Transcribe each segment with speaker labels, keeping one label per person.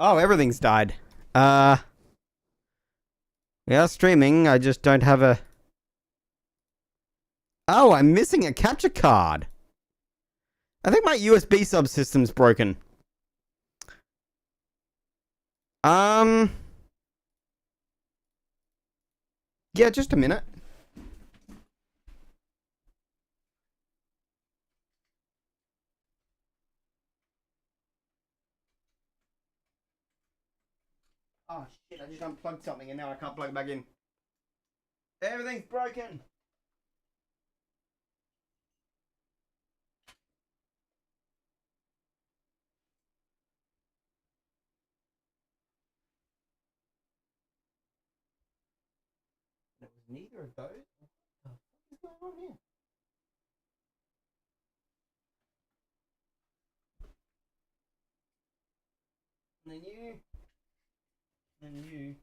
Speaker 1: Oh, everything's died. Uh, we are streaming. I just don't have a. Oh, I'm missing a capture card. I think my USB subsystem's broken. Um. Yeah, just a minute. Oh shit! I just unplugged something and now I can't plug it back in. Everything's broken. It was neither of those. What is going on here? And then you. And then you.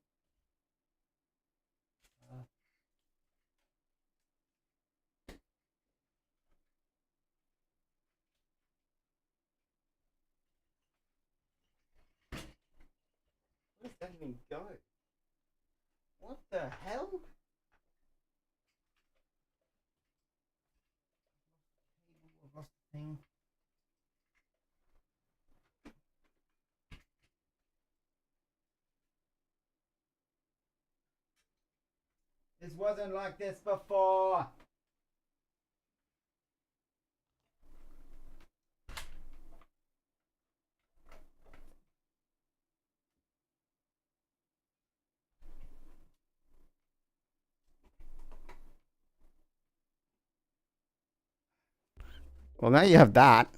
Speaker 1: Where does that even go? What the hell? I've lost the thing. This wasn't like this before. Well, now you have that.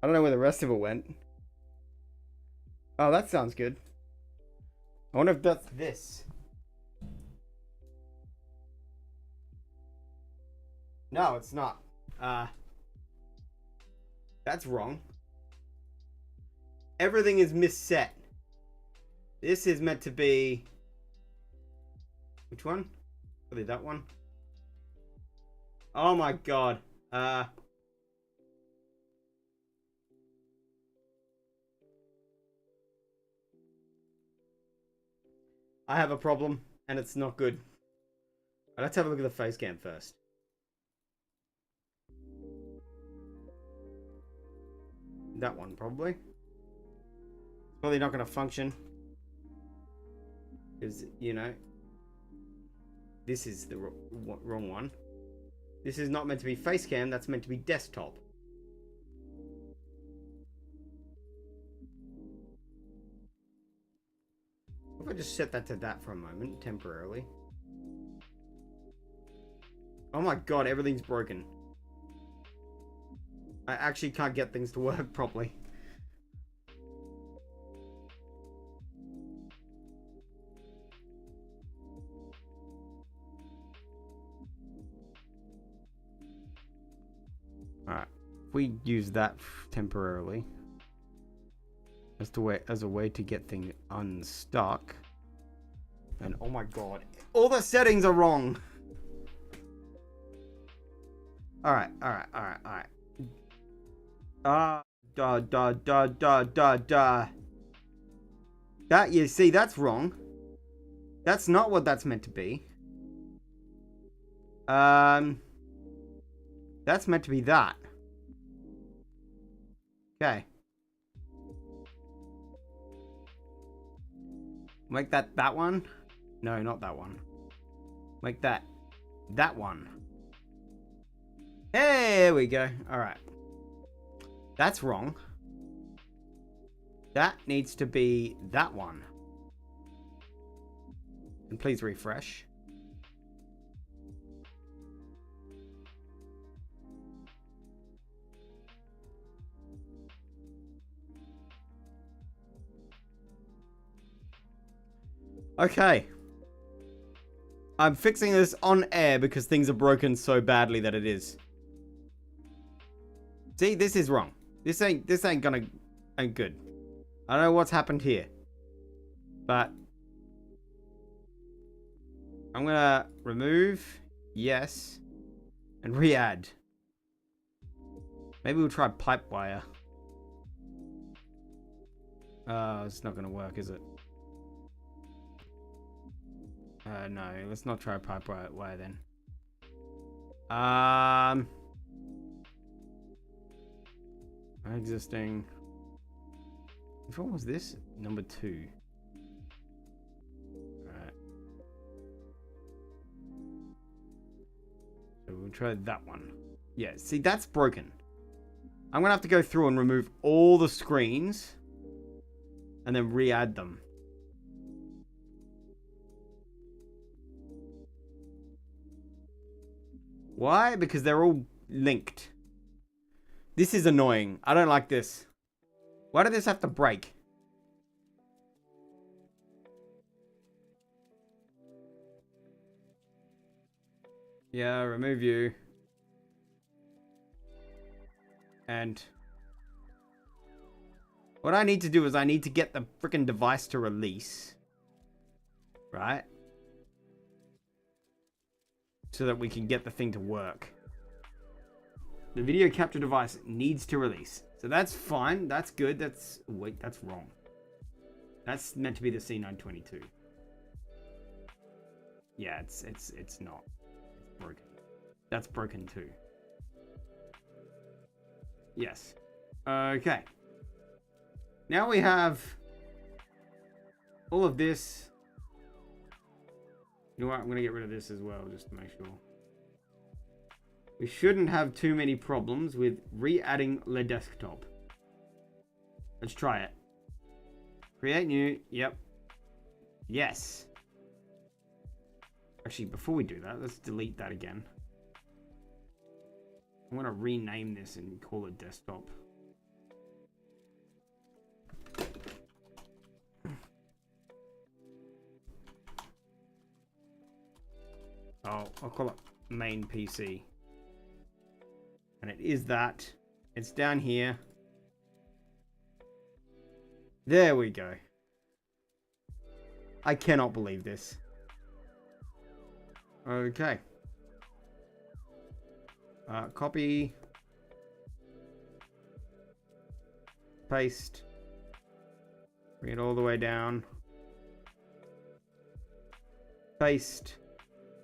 Speaker 1: I don't know where the rest of it went. Oh, that sounds good. I wonder if that's this. No, it's not. That's wrong. Everything is misset. This is meant to be... Which one? Probably that one. Oh my god. I have a problem, and it's not good. Let's have a look at the face cam first. That one, probably. Probably not going to function. Because, you know, this is the wrong one. This is not meant to be face cam, that's meant to be desktop. If I just set that to that for a moment, temporarily. Oh my god, everything's broken. I actually can't get things to work properly. Alright, if we use that temporarily as a way to get things unstuck. And oh my god, all the settings are wrong. Alright. That, you see, that's wrong. That's not what that's meant to be. That's meant to be that. Okay. Make that one? No, not that one. Make that one. There we go. Alright. That's wrong. That needs to be that one. And please refresh. Okay. I'm fixing this on air because things are broken so badly that it is. See, this is wrong. This ain't good. I don't know what's happened here. But I'm gonna remove, yes, and re-add. Maybe we'll try pipe wire. It's not gonna work, is it? No, let's not try pipe wire then. Existing. Which one was this? Number 2. Alright. So we'll try that one. Yeah, see, that's broken. I'm gonna have to go through and remove all the screens and then re-add them. Why? Because they're all linked. This is annoying. I don't like this. Why did this have to break? Yeah, remove you. And what I need to do is I need to get the freaking device to release. Right? So that we can get the thing to work. The video capture device needs to release. So that's fine. That's good. That's... Wait, that's wrong. That's meant to be the C922. Yeah, it's not. It's broken. That's broken too. Yes. Okay. Now we have all of this. You know what? I'm going to get rid of this as well, just to make sure. We shouldn't have too many problems with re-adding the desktop. Let's try it. Create new. Yep. Yes. Actually, before we do that, let's delete that again. I'm going to rename this and call it desktop. Oh, I'll call it main PC. And it is that. It's down here. There we go. I cannot believe this. Okay. Copy. Paste. Bring it all the way down. Paste.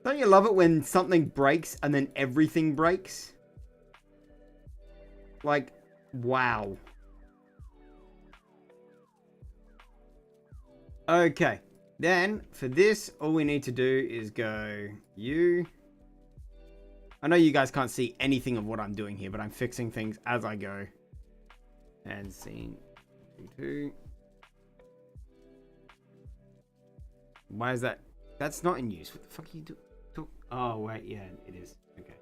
Speaker 1: Don't you love it when something breaks and then everything breaks? Like, wow. Okay. Then, for this, all we need to do is go you. I know you guys can't see anything of what I'm doing here, but I'm fixing things as I go. And scene 2. Why is that? That's not in use. What the fuck are you doing? Oh, wait. Yeah, it is. Okay.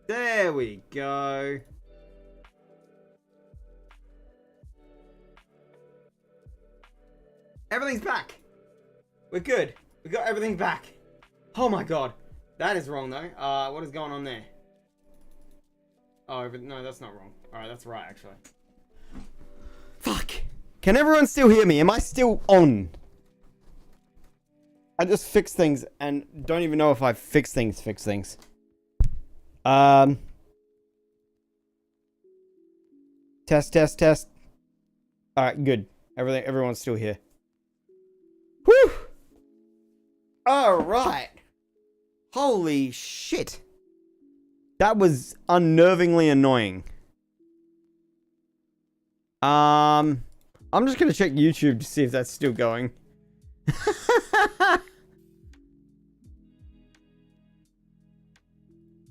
Speaker 1: There we go. Everything's back. We're good. We got everything back. Oh my god. That is wrong though. What is going on there? Oh, no, that's not wrong. Alright, that's right actually. Fuck. Can everyone still hear me? Am I still on? I just fixed things and don't even know if I fixed things. Test. Alright, good. Everyone's still here. Whew! Alright. Holy shit. That was unnervingly annoying. I'm just gonna check YouTube to see if that's still going.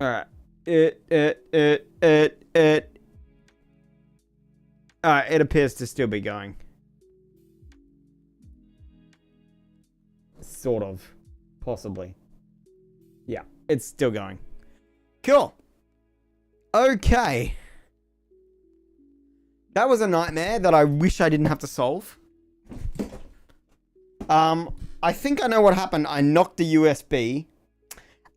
Speaker 1: Alright. Alright, it appears to still be going. Sort of. Possibly. Yeah, it's still going. Cool. Okay. That was a nightmare that I wish I didn't have to solve. I think I know what happened. I knocked the USB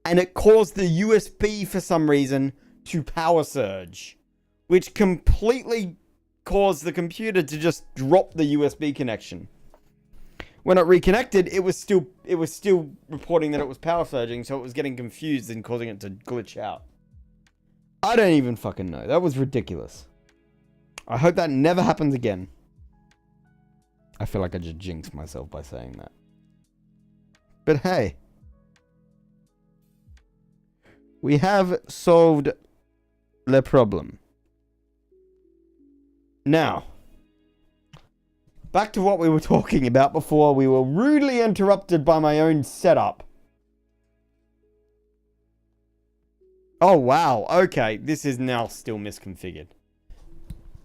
Speaker 1: and it caused the USB for some reason to power surge, which completely caused the computer to just drop the USB connection. When it reconnected, it was still reporting that it was power surging, so it was getting confused and causing it to glitch out. I don't even fucking know. That was ridiculous. I hope that never happens again. I feel like I just jinxed myself by saying that. But hey. We have solved the problem. Now, back to what we were talking about before we were rudely interrupted by my own setup. Oh, wow. Okay, this is now still misconfigured.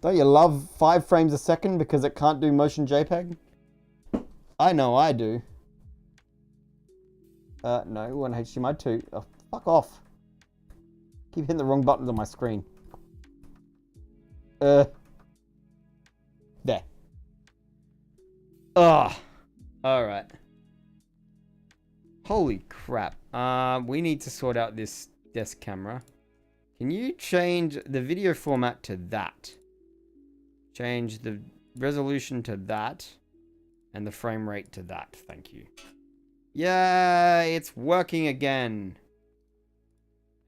Speaker 1: Don't you love 5 frames a second because it can't do motion JPEG? I know I do. No, we want HDMI 2. Oh, fuck off. Keep hitting the wrong buttons on my screen. There. Ugh. Alright. Holy crap. We need to sort out this desk camera. Can you change the video format to that? Change the resolution to that. And the frame rate to that. Thank you. Yay! It's working again.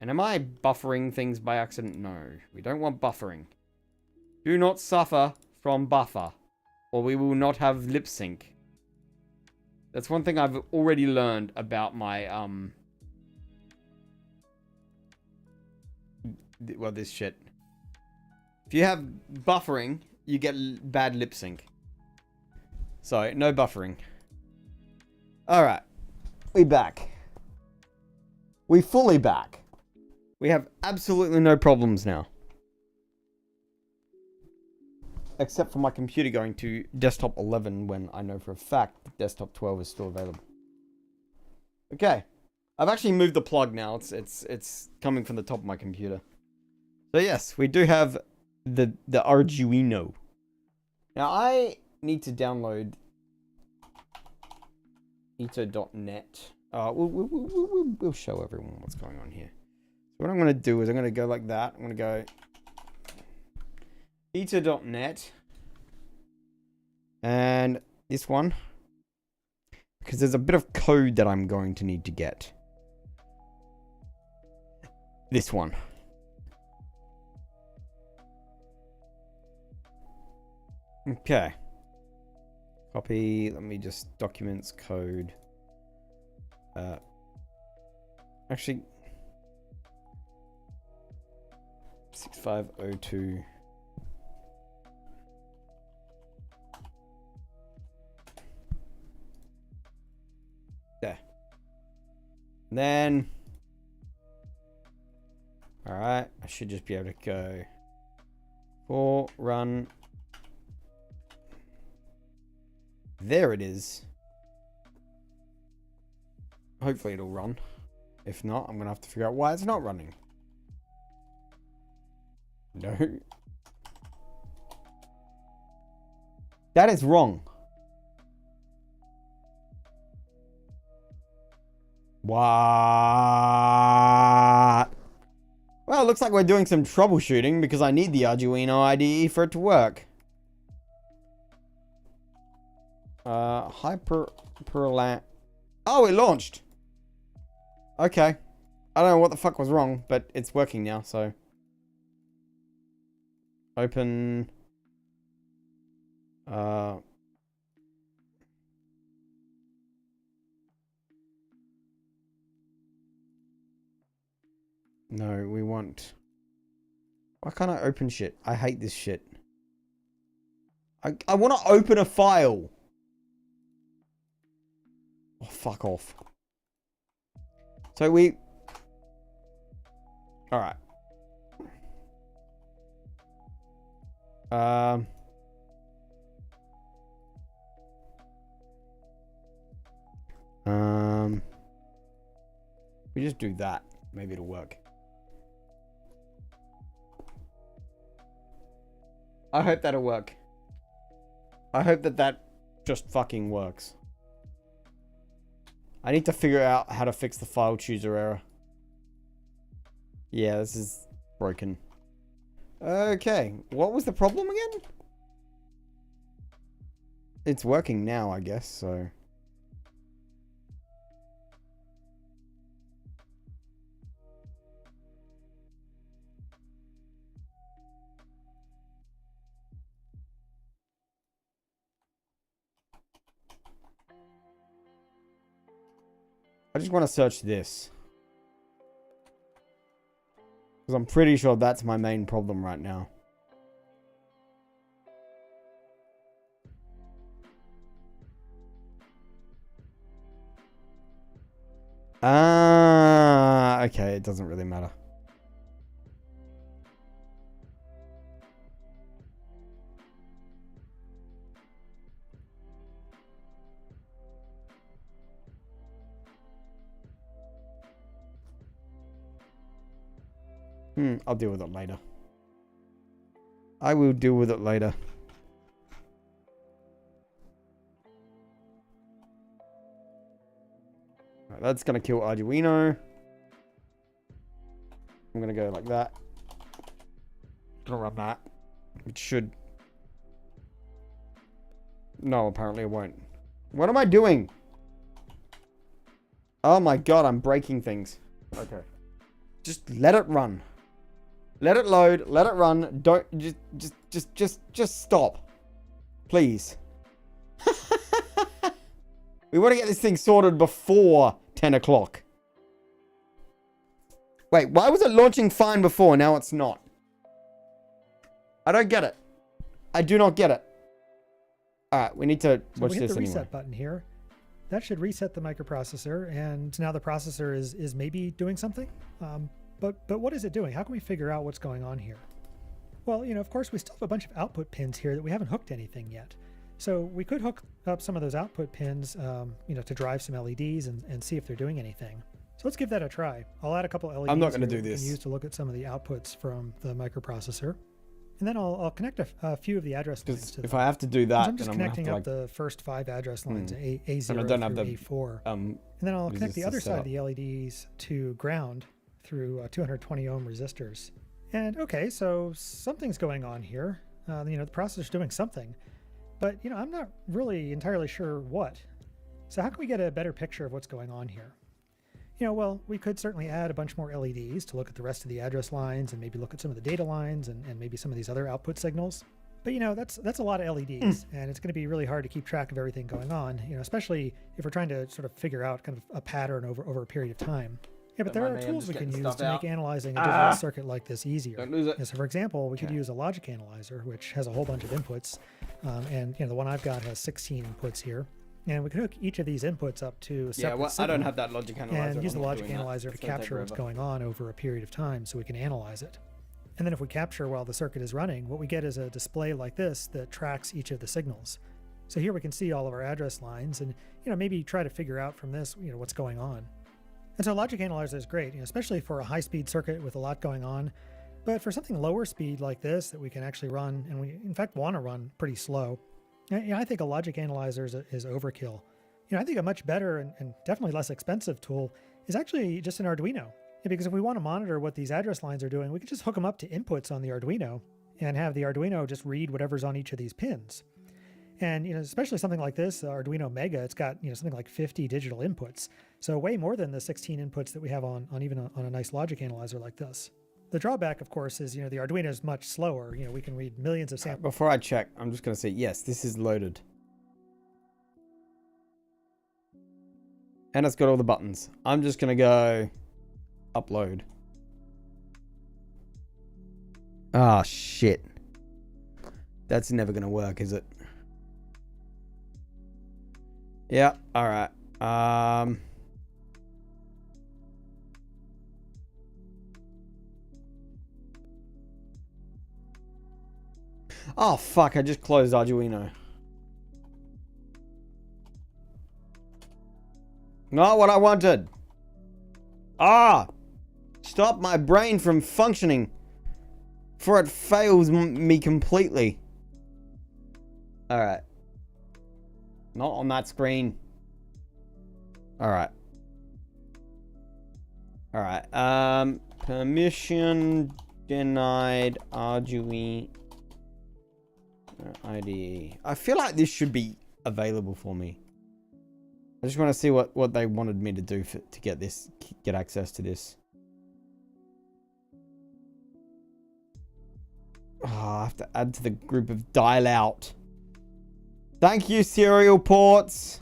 Speaker 1: And am I buffering things by accident? No. We don't want buffering. Do not suffer from buffer. Or we will not have lip sync. That's one thing I've already learned about my, well, this shit. If you have buffering, you get bad lip sync. So, no buffering. Alright. We back. We fully back. We have absolutely no problems now. Except for my computer going to desktop 11 when I know for a fact that desktop 12 is still available. Okay. I've actually moved the plug now. It's coming from the top of my computer. So yes, we do have the Arduino. Now I need to download ito.net. We'll show everyone what's going on here. So what I'm going to do is I'm going to go like that. I'm going to go ito.net and this one, because there's a bit of code that I'm going to need to get. This one. Okay. Copy. Let me just documents code. Actually, 6502. There. Then, alright, I should just be able to go for run. There it is. Hopefully it'll run. If not, I'm going to have to figure out why it's not running. No. That is wrong. What? Well, it looks like we're doing some troubleshooting because I need the Arduino IDE for it to work. Hyperland. Oh, it launched. Okay. I don't know what the fuck was wrong, but it's working now, so. Open. No, we want. Why can't I open shit? I hate this shit. I want to open a file. Oh, fuck off. So we... Alright. We just do that. Maybe it'll work. I hope that'll work. I hope that just fucking works. I need to figure out how to fix the file chooser error. Yeah, this is broken. Okay, what was the problem again? It's working now, I guess, so... I just want to search this. Because I'm pretty sure that's my main problem right now. Ah, okay, it doesn't really matter. I'll deal with it later. I will deal with it later. Right, that's gonna kill Arduino. I'm gonna go like that. Gonna run that. It should. No, apparently it won't. What am I doing? Oh my god, I'm breaking things. Okay. Just let it run. Let it load. Let it run. Don't just stop. Please. We want to get this thing sorted before 10 o'clock. Wait, why was it launching fine before? Now it's not. I don't get it. I do not get it. Alright, we need to watch this anyway. So we hit the
Speaker 2: reset button here. That should reset the microprocessor, and now the processor is maybe doing something. But what is it doing? How can we figure out what's going on here? Well, you know, of course, we still have a bunch of output pins here that we haven't hooked anything yet. So we could hook up some of those output pins, you know, to drive some LEDs and see if they're doing anything. So let's give that a try. I'll add a couple LEDs.
Speaker 1: I'm not going to do this.
Speaker 2: We can use to look at some of the outputs from the microprocessor. And then I'll connect a few of the address lines to them.
Speaker 1: If I have to do that,
Speaker 2: I'm just connecting up the first 5 address lines, A0 through A4. And then I'll connect the other side of the LEDs to ground through 220 ohm resistors. And okay, so something's going on here. You know, the processor's doing something, but you know, I'm not really entirely sure what. So how can we get a better picture of what's going on here? You know, well, we could certainly add a bunch more LEDs to look at the rest of the address lines and maybe look at some of the data lines and maybe some of these other output signals. But you know, that's a lot of LEDs, and it's going to be really hard to keep track of everything going on, you know, especially if we're trying to sort of figure out kind of a pattern over a period of time. Yeah, but there are tools we can use to make analyzing a digital circuit like this easier.
Speaker 1: Don't lose it.
Speaker 2: Yeah, so for example, we could use a logic analyzer, which has a whole bunch of inputs. And you know, the one I've got has 16 inputs here. And we can hook each of these inputs up to a separate signal.
Speaker 1: I don't have that logic analyzer.
Speaker 2: And use the logic analyzer to capture what's going on over a period of time so we can analyze it. And then if we capture while the circuit is running, what we get is a display like this that tracks each of the signals. So here we can see all of our address lines and, you know, maybe try to figure out from this, you know, what's going on. And so logic analyzer is great, you know, especially for a high-speed circuit with a lot going on. But for something lower speed like this that we can actually run, and we in fact want to run pretty slow, you know, I think a logic analyzer is overkill. You know, I think a much better and definitely less expensive tool is actually just an Arduino. Yeah, because if we want to monitor what these address lines are doing, we can just hook them up to inputs on the Arduino and have the Arduino just read whatever's on each of these pins. And, you know, especially something like this, Arduino Mega, it's got, you know, something like 50 digital inputs. So way more than the 16 inputs that we have on a nice logic analyzer like this. The drawback, of course, is, you know, the Arduino is much slower. You know, we can read millions of samples.
Speaker 1: Before I check, I'm just going to say, yes, this is loaded. And it's got all the buttons. I'm just going to go upload. Ah, shit. That's never going to work, is it? Yeah, alright. Oh, fuck, I just closed Arduino. Not what I wanted. Ah! Stop my brain from functioning. For it fails me completely. Alright. Not on that screen. Alright. Alright. Permission denied Arduino IDE. I feel like this should be available for me. I just want to see what they wanted me to do to get access to this. Oh, I have to add to the group of dial out. Thank you, serial ports.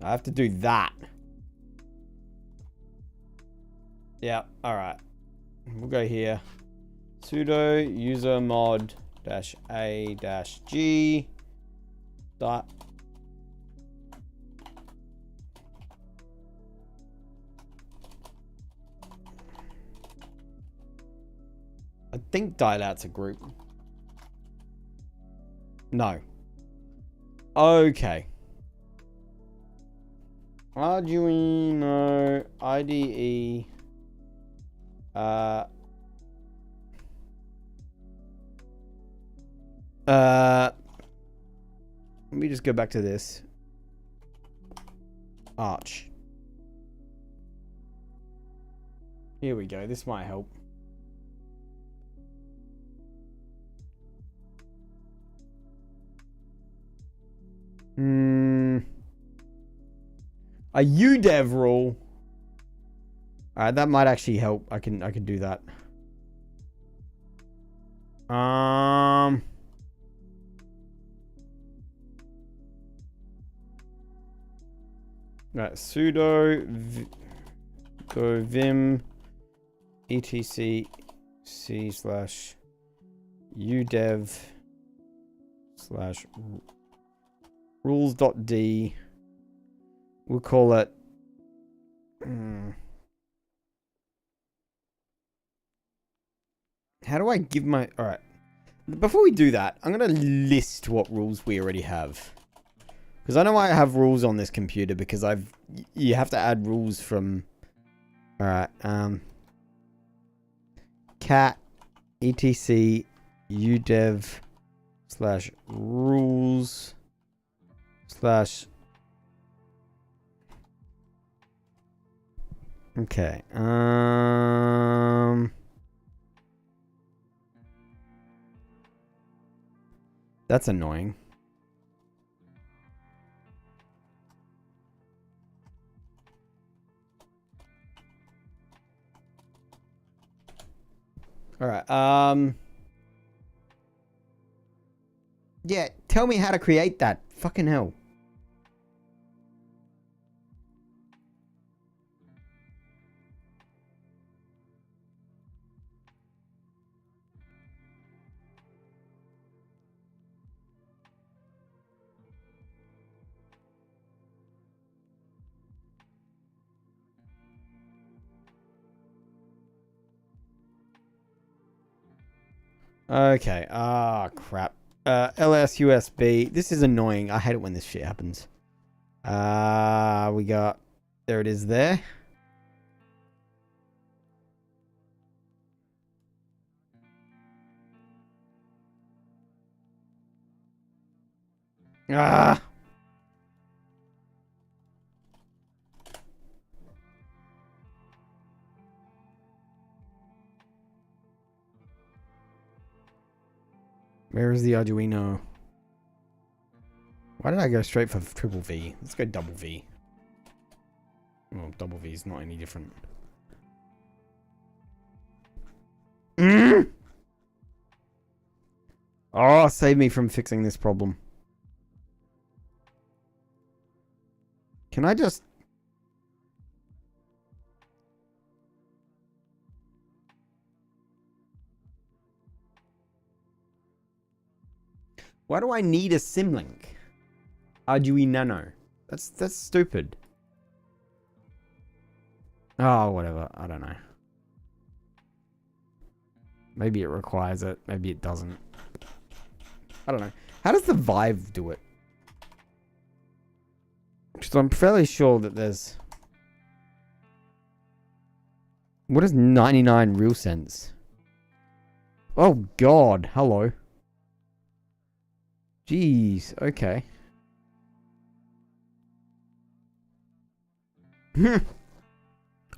Speaker 1: I have to do that. Yeah, alright. We'll go here. Sudo user mod -a-g dot. I think dial out's a group. No. Okay. Arduino IDE. Let me just go back to this. Arch. Here we go. This might help. A udev rule. Alright, that might actually help. I can do that. Right, sudo go vim etc c slash udev slash rules.d. We'll call it how do I give my... Alright. Before we do that, I'm going to list what rules we already have. Because I know I have rules on this computer because you have to add rules from... Alright. Cat etc udev slash rules slash... Okay. That's annoying. All right. Yeah, tell me how to create that. Fucking hell. Okay. Ah, crap. LS USB. This is annoying. I hate it when this shit happens. We got... There it is there. Ah! Where is the Arduino? Why did I go straight for triple V? Let's go double V. Well, double V is not any different. Oh, save me from fixing this problem. Can I just... Why do I need a symlink? Arduino. That's stupid. Oh, whatever. I don't know. Maybe it requires it. Maybe it doesn't. I don't know. How does the Vive do it? Because I'm fairly sure that there's... What is 99 real cents? Oh, God. Hello. Jeez, okay.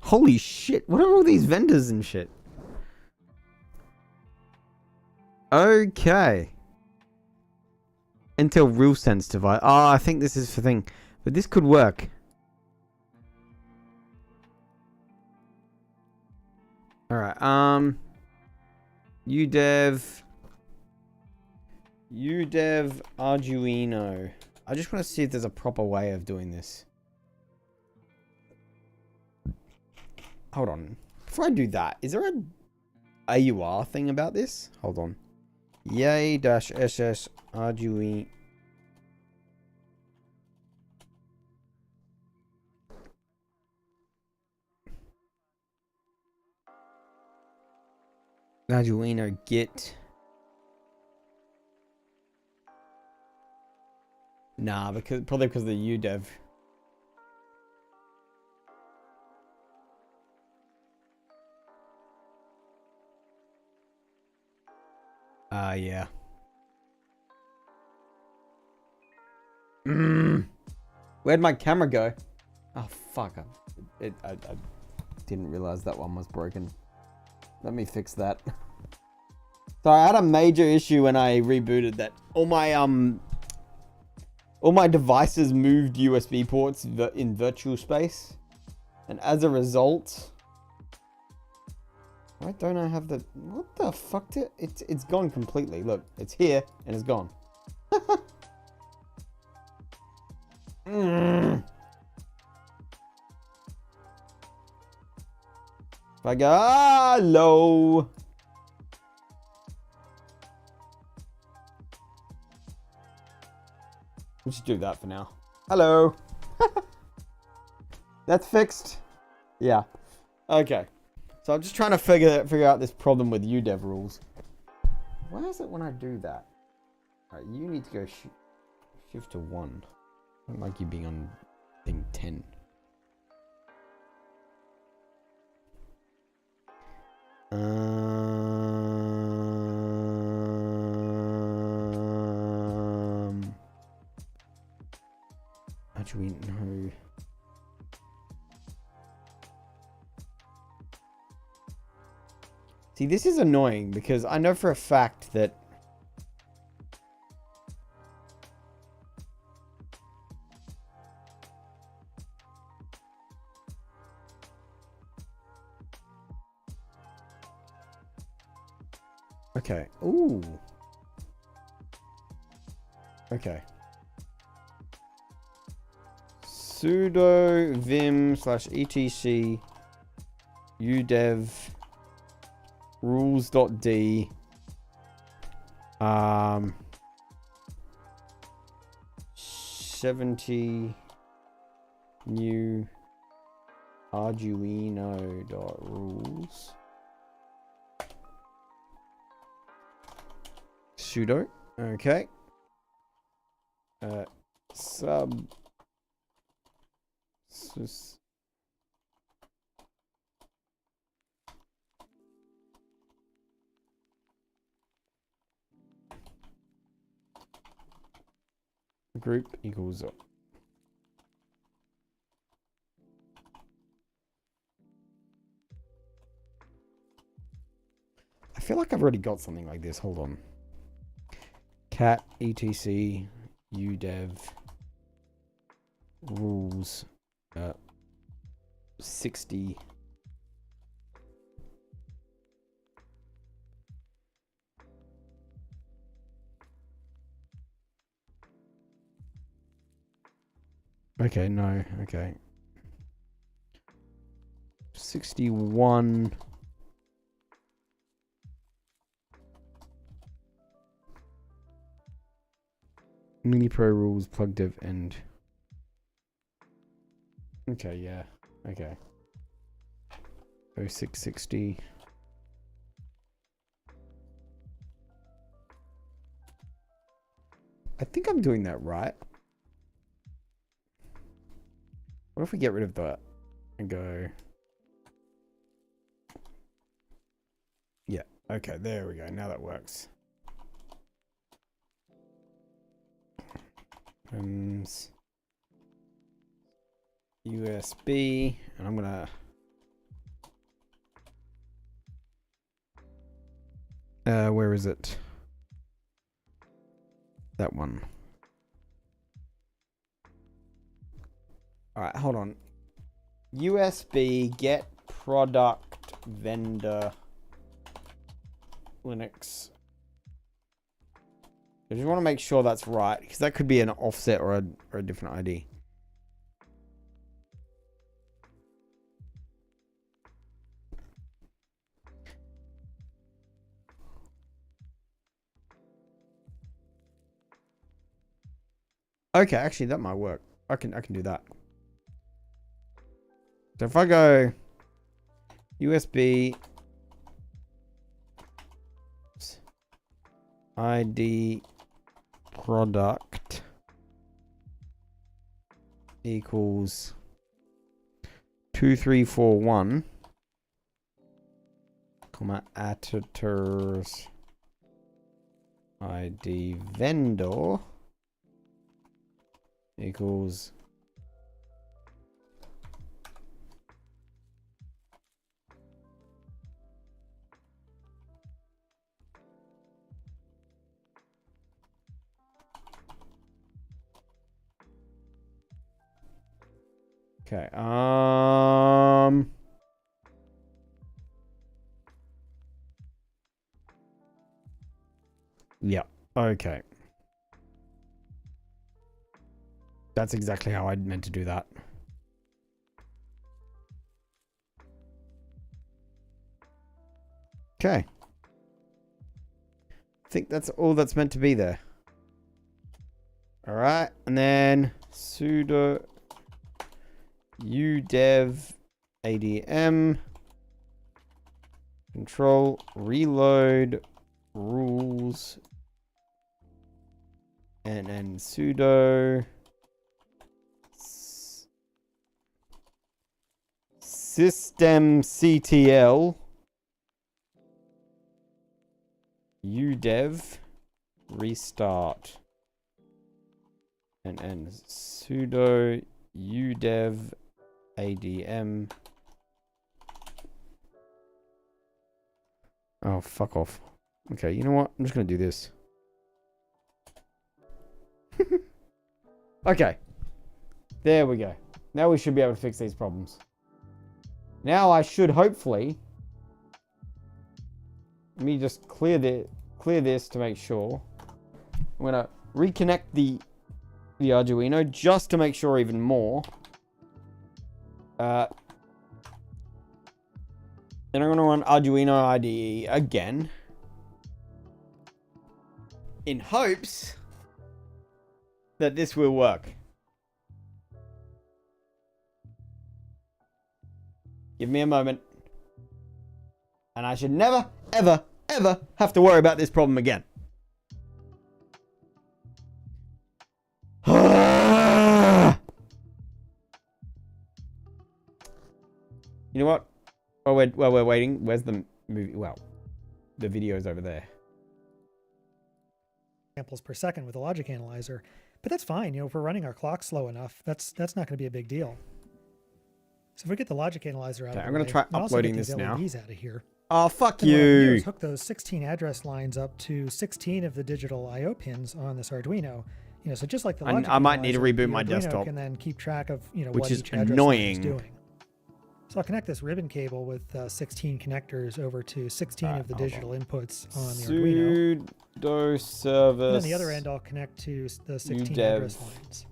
Speaker 1: Holy shit, what are all these vendors and shit? Okay. Intel RealSense device. Oh, I think this is the thing. But this could work. Alright, UDev Arduino. I just want to see if there's a proper way of doing this. Hold on. Before I do that, is there an AUR thing about this? Hold on. Yay-SS Arduino. Arduino Git. Nah, probably because of the UDev. Yeah. Where'd my camera go? Oh, fuck. I didn't realize that one was broken. Let me fix that. So I had a major issue when I rebooted that. All my devices moved USB ports in virtual space. And as a result... Why don't I have the... What the fuck? It's gone completely. Look, it's here and it's gone. If I go, hello. We'll just do that for now. Hello. That's fixed. Yeah. Okay. So I'm just trying to figure out this problem with UDev rules. Why is it when I do that? Alright, you need to go shift to 1. I don't like you being on thing 10. Actually, no. See, this is annoying because I know for a fact that okay. Ooh. Okay. Sudo vim /etc udev rules.d 70 new Arduino.rules sudo. Okay. Sub group equals up. I feel like I've already got something like this. Hold on. Cat etc udev rules 60 okay, no, okay. 61 mini pro rules plug dev end. Okay, yeah. Okay. 0660. I think I'm doing that right. What if we get rid of that and go... Yeah, okay, there we go. Now that works. USB, and I'm gonna... where is it? That one. All right, hold on. USB get product vendor Linux. I just want to make sure that's right, because that could be an offset or a different ID. Okay, actually that might work. I can do that. So if I go USB ID product equals 2341, comma editors ID vendor equals okay. Yeah. Okay. That's exactly how I meant to do that. Okay. I think that's all that's meant to be there. All right, and then sudo udev adm control reload rules, and then sudo systemctl udev restart, and sudo udev adm. Oh, fuck off. Okay, you know what? I'm just gonna do this. Okay. There we go. Now we should be able to fix these problems. Now I should hopefully... Let me just clear this to make sure. I'm gonna reconnect the Arduino just to make sure even more. Then I'm gonna run Arduino IDE again, in hopes that this will work. Give me a moment. And I should never, ever, ever have to worry about this problem again. You know what? While we're waiting, where's the movie? Well, the video's over there.
Speaker 2: Samples per second with a logic analyzer, but that's fine. You know, if we're running our clock slow enough, that's not going to be a big deal. So if we get the logic analyzer out,
Speaker 1: Okay,
Speaker 2: of the
Speaker 1: I'm going to try uploading this now.
Speaker 2: LEDs out of here.
Speaker 1: Oh, fuck
Speaker 2: And what I'm gonna do
Speaker 1: you!
Speaker 2: is hook those 16 address lines up to 16 of the digital I/O pins on this Arduino. You know, so just like the logic
Speaker 1: I might need to
Speaker 2: analyzer,
Speaker 1: reboot
Speaker 2: the
Speaker 1: my
Speaker 2: Arduino
Speaker 1: desktop,
Speaker 2: can then keep track of
Speaker 1: which
Speaker 2: what
Speaker 1: is
Speaker 2: each address
Speaker 1: annoying.
Speaker 2: line is doing. So I'll connect this ribbon cable with 16 connectors over to 16 of the digital inputs on the Arduino.
Speaker 1: Sudo service.
Speaker 2: And then the other end I'll connect to the 16 address lines.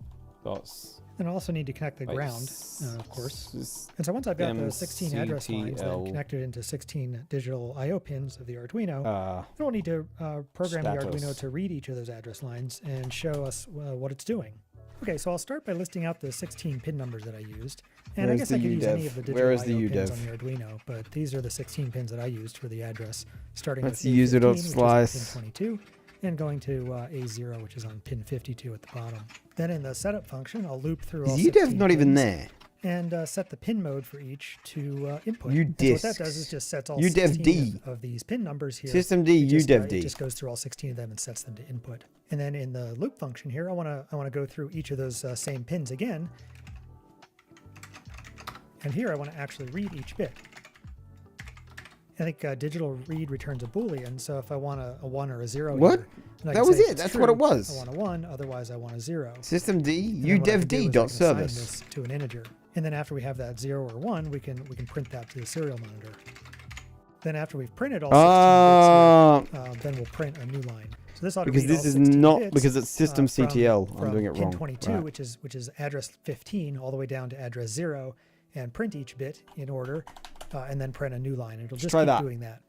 Speaker 2: And I also need to connect the ground, of course. And so once I've got the 16 address lines then connected into 16 digital I/O pins of the Arduino, I don't need to program the Arduino to read each of those address lines and show us what it's doing. Okay, so I'll start by listing out the 16 pin numbers that I used. And I guess I could use any of the digital I/O pins on the Arduino, but these are the 16 pins that I used for the address, starting with A15, which is on pin 22, and going to A0, which is on pin 52 at the bottom. Then in the setup function, I'll loop through all 16
Speaker 1: UDEV's not even there.
Speaker 2: And set the pin mode for each to input.
Speaker 1: UDISC.
Speaker 2: What that does is just sets all 16 of these pin numbers here.
Speaker 1: Systemd UDEVD.
Speaker 2: It just goes through all 16 of them and sets them to input. And then in the loop function here, I want to go through each of those same pins again. And here I want to actually read each bit. I think digital read returns a Boolean. So if I want a 1 or a 0
Speaker 3: What?
Speaker 2: here, then I
Speaker 3: That
Speaker 2: can
Speaker 3: was
Speaker 2: say
Speaker 3: it.
Speaker 2: it's
Speaker 3: That's
Speaker 2: true,
Speaker 3: what it was.
Speaker 2: I want a 1, otherwise I want a 0.
Speaker 3: Systemd
Speaker 2: And then what I can do is I can assign
Speaker 3: udevd.service.
Speaker 2: this to an integer. And then after we have that 0 or 1, we can print that to the serial monitor. Then after we've printed all 16 bits here, then we'll print a new line. So this ought to
Speaker 3: Because
Speaker 2: read
Speaker 3: this
Speaker 2: all
Speaker 3: is
Speaker 2: 16
Speaker 3: not
Speaker 2: bits,
Speaker 3: because it's systemctl. I'm
Speaker 2: from
Speaker 3: doing it
Speaker 2: pin
Speaker 3: wrong.
Speaker 2: 22,
Speaker 3: Right.
Speaker 2: which is address 15, all the way down to address 0, and print each bit in order, and then print a new line. It'll just
Speaker 3: try
Speaker 2: keep
Speaker 3: that.
Speaker 2: doing that.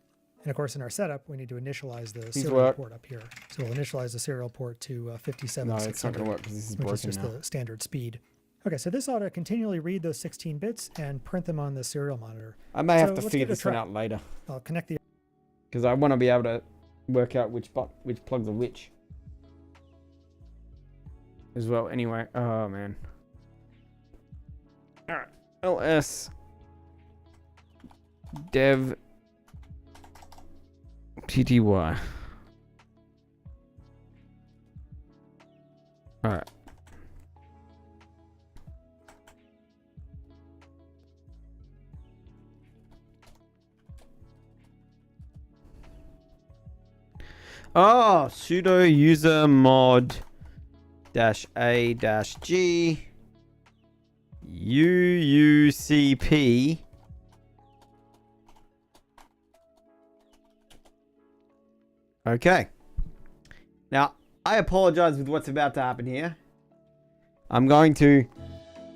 Speaker 2: And of course, in our setup, we need to initialize the
Speaker 3: Please
Speaker 2: serial
Speaker 3: work.
Speaker 2: port up here. So we'll initialize the serial port to 57.
Speaker 3: No, it's not going to work because this is
Speaker 2: which is
Speaker 3: broken
Speaker 2: just
Speaker 3: now.
Speaker 2: the standard speed. Okay, so this ought to continually read those 16 bits and print them on the serial monitor.
Speaker 3: I may have
Speaker 2: so
Speaker 3: to
Speaker 2: let's
Speaker 3: figure
Speaker 2: give it a
Speaker 3: this one
Speaker 2: try.
Speaker 3: out later
Speaker 2: I'll connect the
Speaker 3: because I want to be able to work out which plugs are which as well. Anyway, oh man. All right, ls dev tty. All right. Oh, sudo user mod -a -g uucp okay. Now, I apologize with what's about to happen here. I'm going to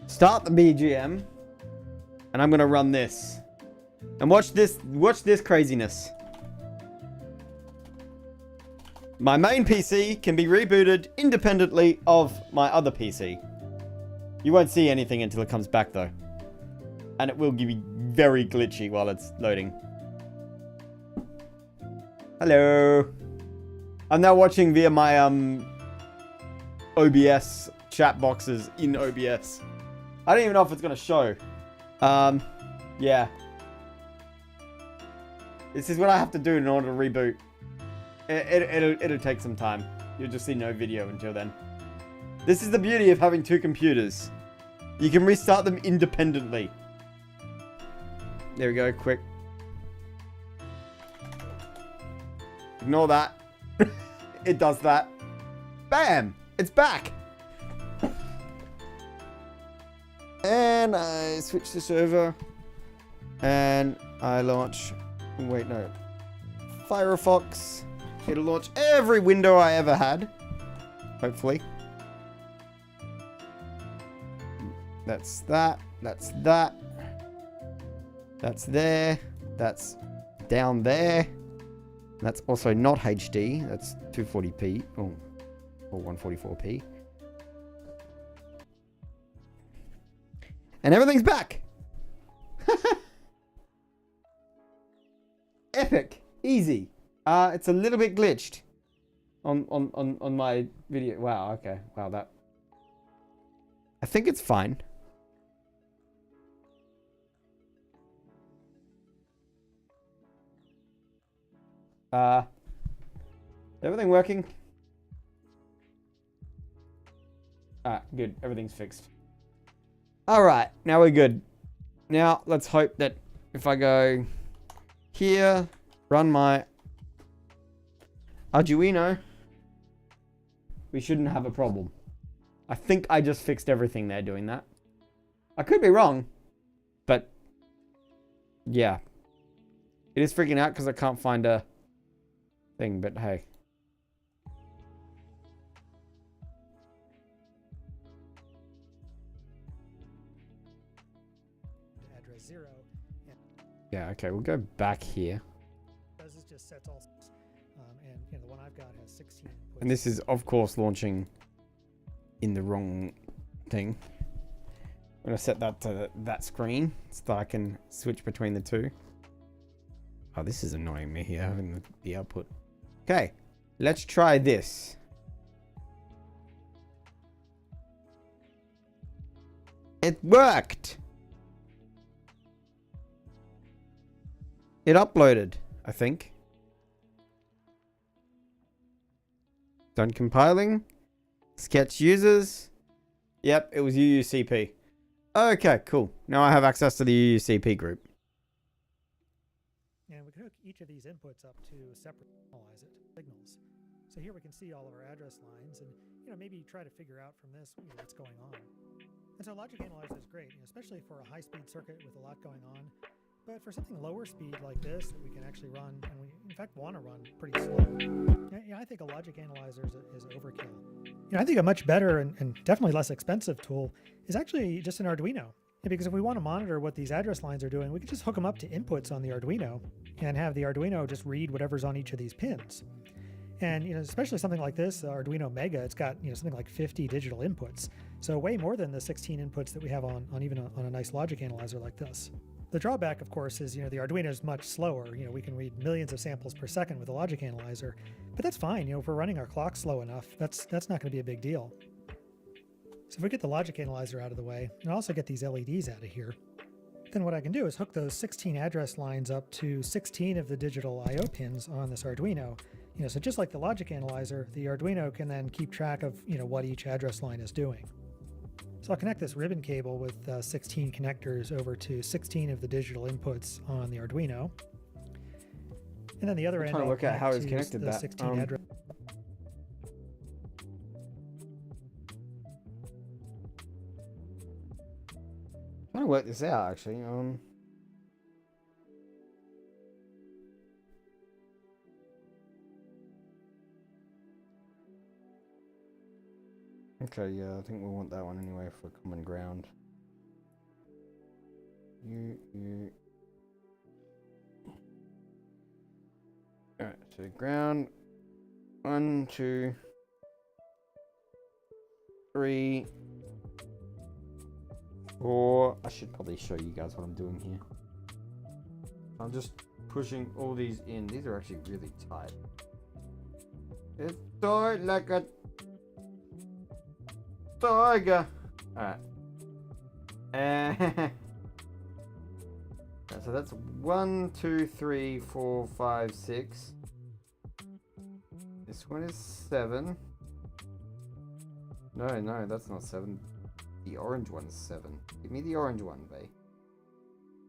Speaker 3: start the BGM and I'm going to run this. And watch this craziness. My main PC can be rebooted independently of my other PC. You won't see anything until it comes back though. And it will be very glitchy while it's loading. Hello. I'm now watching via my OBS chat boxes in OBS. I don't even know if it's gonna show. Yeah. This is what I have to do in order to reboot. It'll take some time. You'll just see no video until then. This is the beauty of having two computers. You can restart them independently. There we go, quick. Ignore that. It does that. Bam! It's back! And I switch this over. And I launch... Wait, no. Firefox. It'll launch every window I ever had. Hopefully. That's that. That's that. That's there. That's down there. That's also not HD. That's 240p. Oh, or 144p. And everything's back. Epic. Easy. It's a little bit glitched on my video. Wow, okay. Wow, that... I think it's fine. Everything working? Good. Everything's fixed. Alright, now we're good. Now, let's hope that if I go here, run my Arduino, we shouldn't have a problem. I think I just fixed everything there doing that. I could be wrong, but yeah. It is freaking out because I can't find a thing, but hey.
Speaker 2: address 0.
Speaker 3: Yeah, okay, we'll go back here.
Speaker 2: Does is just sets all, and you know, the one I've got has 16 inputs.
Speaker 3: And this is, of course, launching in the wrong thing. I'm going to set that to that screen so that I can switch between the two. Oh, this is annoying me here, having the output. Okay, let's try this. It worked! It uploaded, I think. Done compiling. Sketch users. Yep, it was UUCP. Okay, cool. Now I have access to the UUCP group.
Speaker 2: And we could each of these inputs up to separate analyze it signals. So here we can see all of our address lines and maybe try to figure out from this what's going on. And so logic analyzer is great, especially for a high-speed circuit with a lot going on. But for something lower speed like this that we can actually run, and we in fact want to run pretty slow, I think a logic analyzer is overkill. I think a much better and definitely less expensive tool is actually just an Arduino. Because if we want to monitor what these address lines are doing, we can just hook them up to inputs on the Arduino and have the Arduino just read whatever's on each of these pins. And especially something like this, Arduino Mega, it's got something like 50 digital inputs, so way more than the 16 inputs that we have on a nice logic analyzer like this. The drawback, of course, is the Arduino is much slower. We can read millions of samples per second with a logic analyzer, but that's fine. If we're running our clock slow enough, that's not going to be a big deal. So if we get the logic analyzer out of the way, and also get these LEDs out of here, then what I can do is hook those 16 address lines up to 16 of the digital I/O pins on this Arduino. So just like the logic analyzer, the Arduino can then keep track of what each address line is doing. So I'll connect this ribbon cable with 16 connectors over to 16 of the digital inputs on the Arduino. And then the other end,
Speaker 3: I'll look at how it's
Speaker 2: to
Speaker 3: connected
Speaker 2: the
Speaker 3: that.
Speaker 2: 16 address.
Speaker 3: Trying to work this out actually. Okay, yeah, I think we want that one anyway for common ground. Alright, so ground 1, 2, 3, 4. I should probably show you guys what I'm doing here. I'm just pushing all these in. These are actually really tight. It's tight like a tiger. Alright. So that's 1, 2, 3, 4, 5, 6. This one is 7. No, that's not 7. The orange one's 7. Give me the orange one, babe.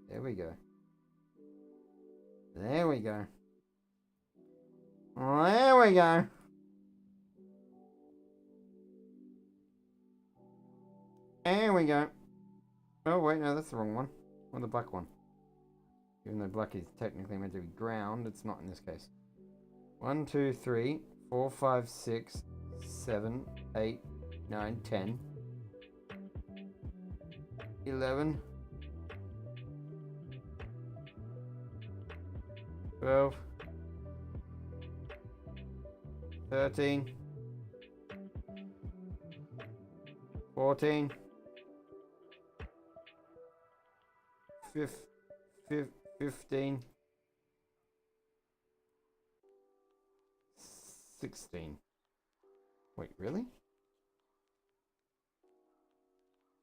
Speaker 3: There we go. There we go. There we go. There we go. Oh, wait, no, that's the wrong one. Or the black one. Even though black is technically meant to be ground, it's not in this case. 1, 2, 3, 4, 5, 6, 7, 8, 9, 10, 11, 12, 13, 14, 15, 16. Wait, really?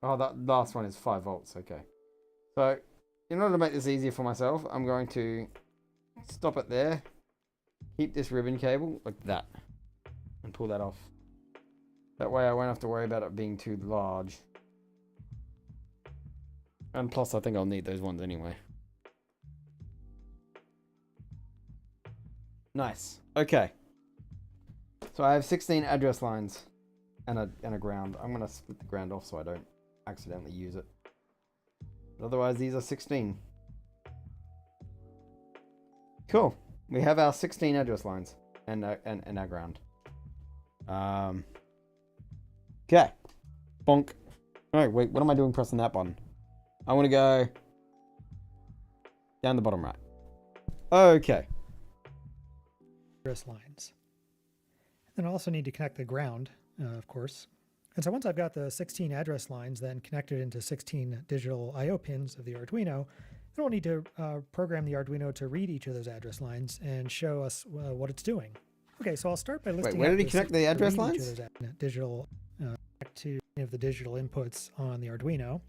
Speaker 3: Oh, that last one is 5 volts. Okay. So, in order to make this easier for myself, I'm going to stop it there. Keep this ribbon cable like that. And pull that off. That way I won't have to worry about it being too large. And plus, I think I'll need those ones anyway. Nice. Okay. So I have 16 address lines and a ground. I'm going to split the ground off so I don't accidentally use it. But otherwise, these are 16. Cool. We have our 16 address lines and our ground. Okay. Bonk. Oh, wait. What am I doing pressing that button? I want to go down the bottom right. Okay.
Speaker 2: Address lines. And I also need to connect the ground, of course. And so once I've got the 16 address lines then connected into 16 digital I/O pins of the Arduino, then we'll need to program the Arduino to read each of those address lines and show us what it's doing. Okay, so I'll start by listing.
Speaker 3: Wait, where did he connect the address lines?
Speaker 2: Digital to any of the digital inputs on the Arduino.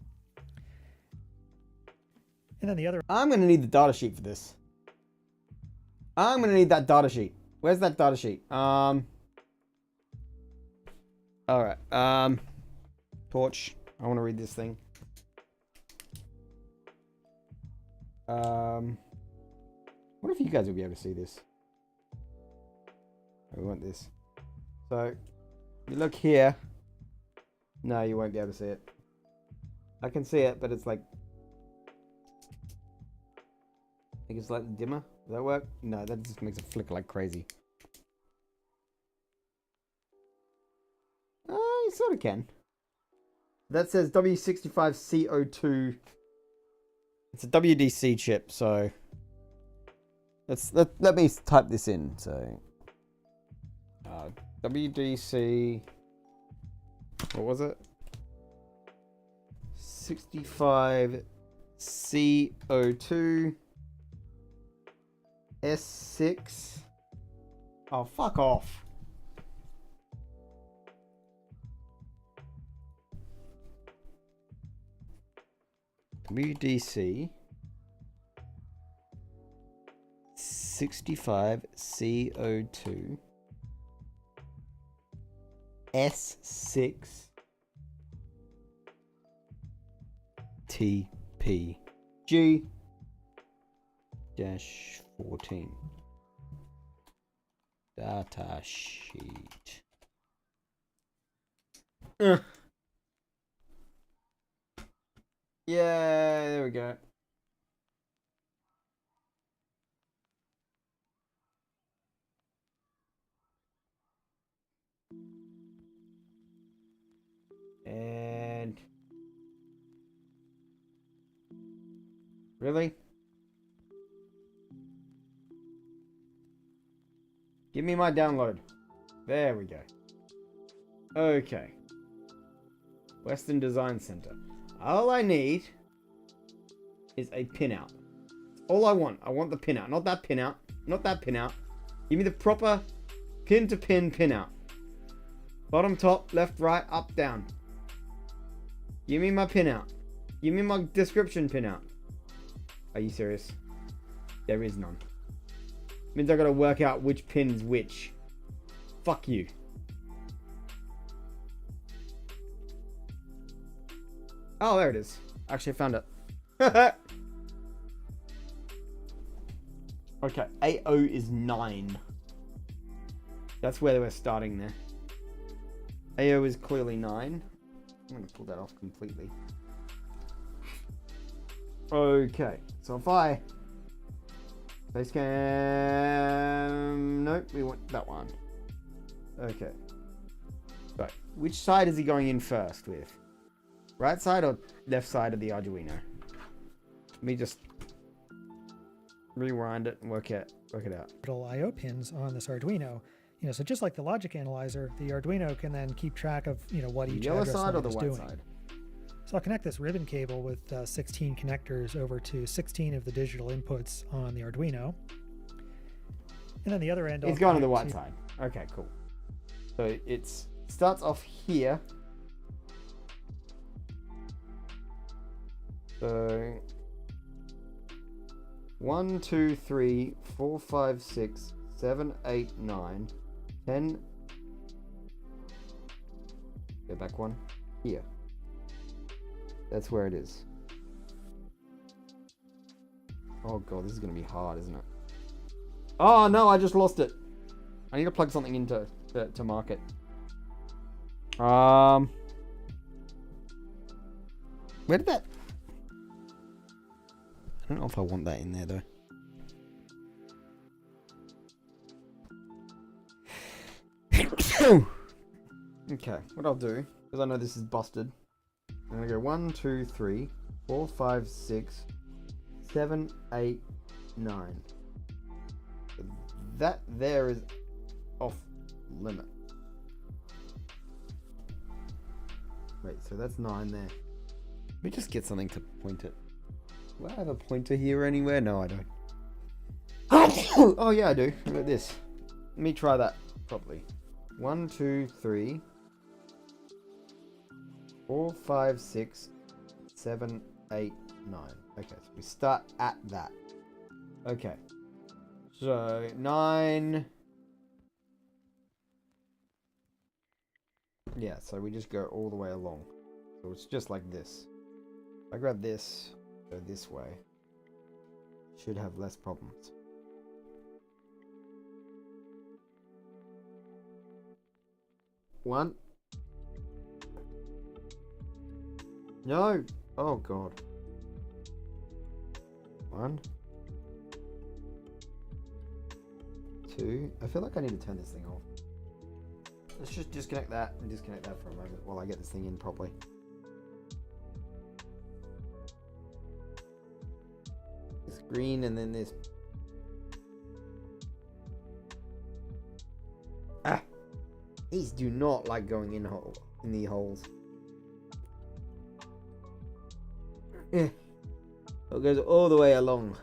Speaker 2: And then the other.
Speaker 3: I'm going to need the data sheet for this. I'm going to need that data sheet. Where's that data sheet? All right. Torch. I want to read this thing. What if you guys will be able to see this? We want this. So, you look here. No, you won't be able to see it. I can see it, but it's like... I think it's slightly dimmer. Does that work? No, that just makes it flicker like crazy. You sort of can. That says W65CO2. It's a WDC chip, so... Let me type this in. So... WDC... What was it? 65 CO2 S6. Oh, fuck off. WDC 65 CO2 S6 TPG -14 data sheet. Yeah, there we go. And really? Give me my download. There we go. Okay. Western Design Center. All I need is a pinout. All I want. I want the pinout. Not that pinout. Not that pinout. Give me the proper pin-to-pin pinout. Bottom, top, left, right, up, down. Give me my pinout. Give me my description pinout. Are you serious? There is none. Means I gotta work out which pin's which. Fuck you. Oh, there it is. Actually, I found it. Okay, AO is 9. That's where we're starting there. AO is clearly 9. I'm going to pull that off completely. Okay, so if I... Base cam... Nope, we want that one. Okay. So, which side is he going in first with? Right side or left side of the Arduino? Let me just rewind it and work it out.
Speaker 2: Little I/O pins on this Arduino. So just like the logic analyzer, the Arduino can then keep track of what each
Speaker 3: yellow
Speaker 2: address
Speaker 3: side
Speaker 2: line
Speaker 3: or the
Speaker 2: is
Speaker 3: white
Speaker 2: doing.
Speaker 3: side?
Speaker 2: So I'll connect this ribbon cable with 16 connectors over to 16 of the digital inputs on the Arduino. And then the other end...
Speaker 3: It's going to the white side. Okay, cool. So it starts off here. So 1, 2, 3, 4, 5, 6, 7, 8, 9, 10. Go back one. Here. That's where it is. Oh god, this is going to be hard, isn't it? Oh no, I just lost it. I need to plug something into to mark it. Where did that... I don't know if I want that in there though. Okay, what I'll do, because I know this is busted, I'm going to go 1, 2, 3, 4, 5, 6, 7, 8, 9. That there is off limit. Wait, so that's 9 there. Let me just get something to point it. Do I have a pointer here anywhere? No, I don't. Oh yeah, I do. Look at this. Let me try that properly. 1, 2, 3, 4, 5, 6, 7, 8, 9. Okay, so we start at that. Okay. So 9. Yeah, so we just go all the way along. So it's just like this. If I grab this, go this way. Should have less problems. 1. No. Oh, God. 1. 2. I feel like I need to turn this thing off. Let's just disconnect that and disconnect that for a moment while I get this thing in properly. This green and then this. Ah! These do not like going in the holes. It goes all the way along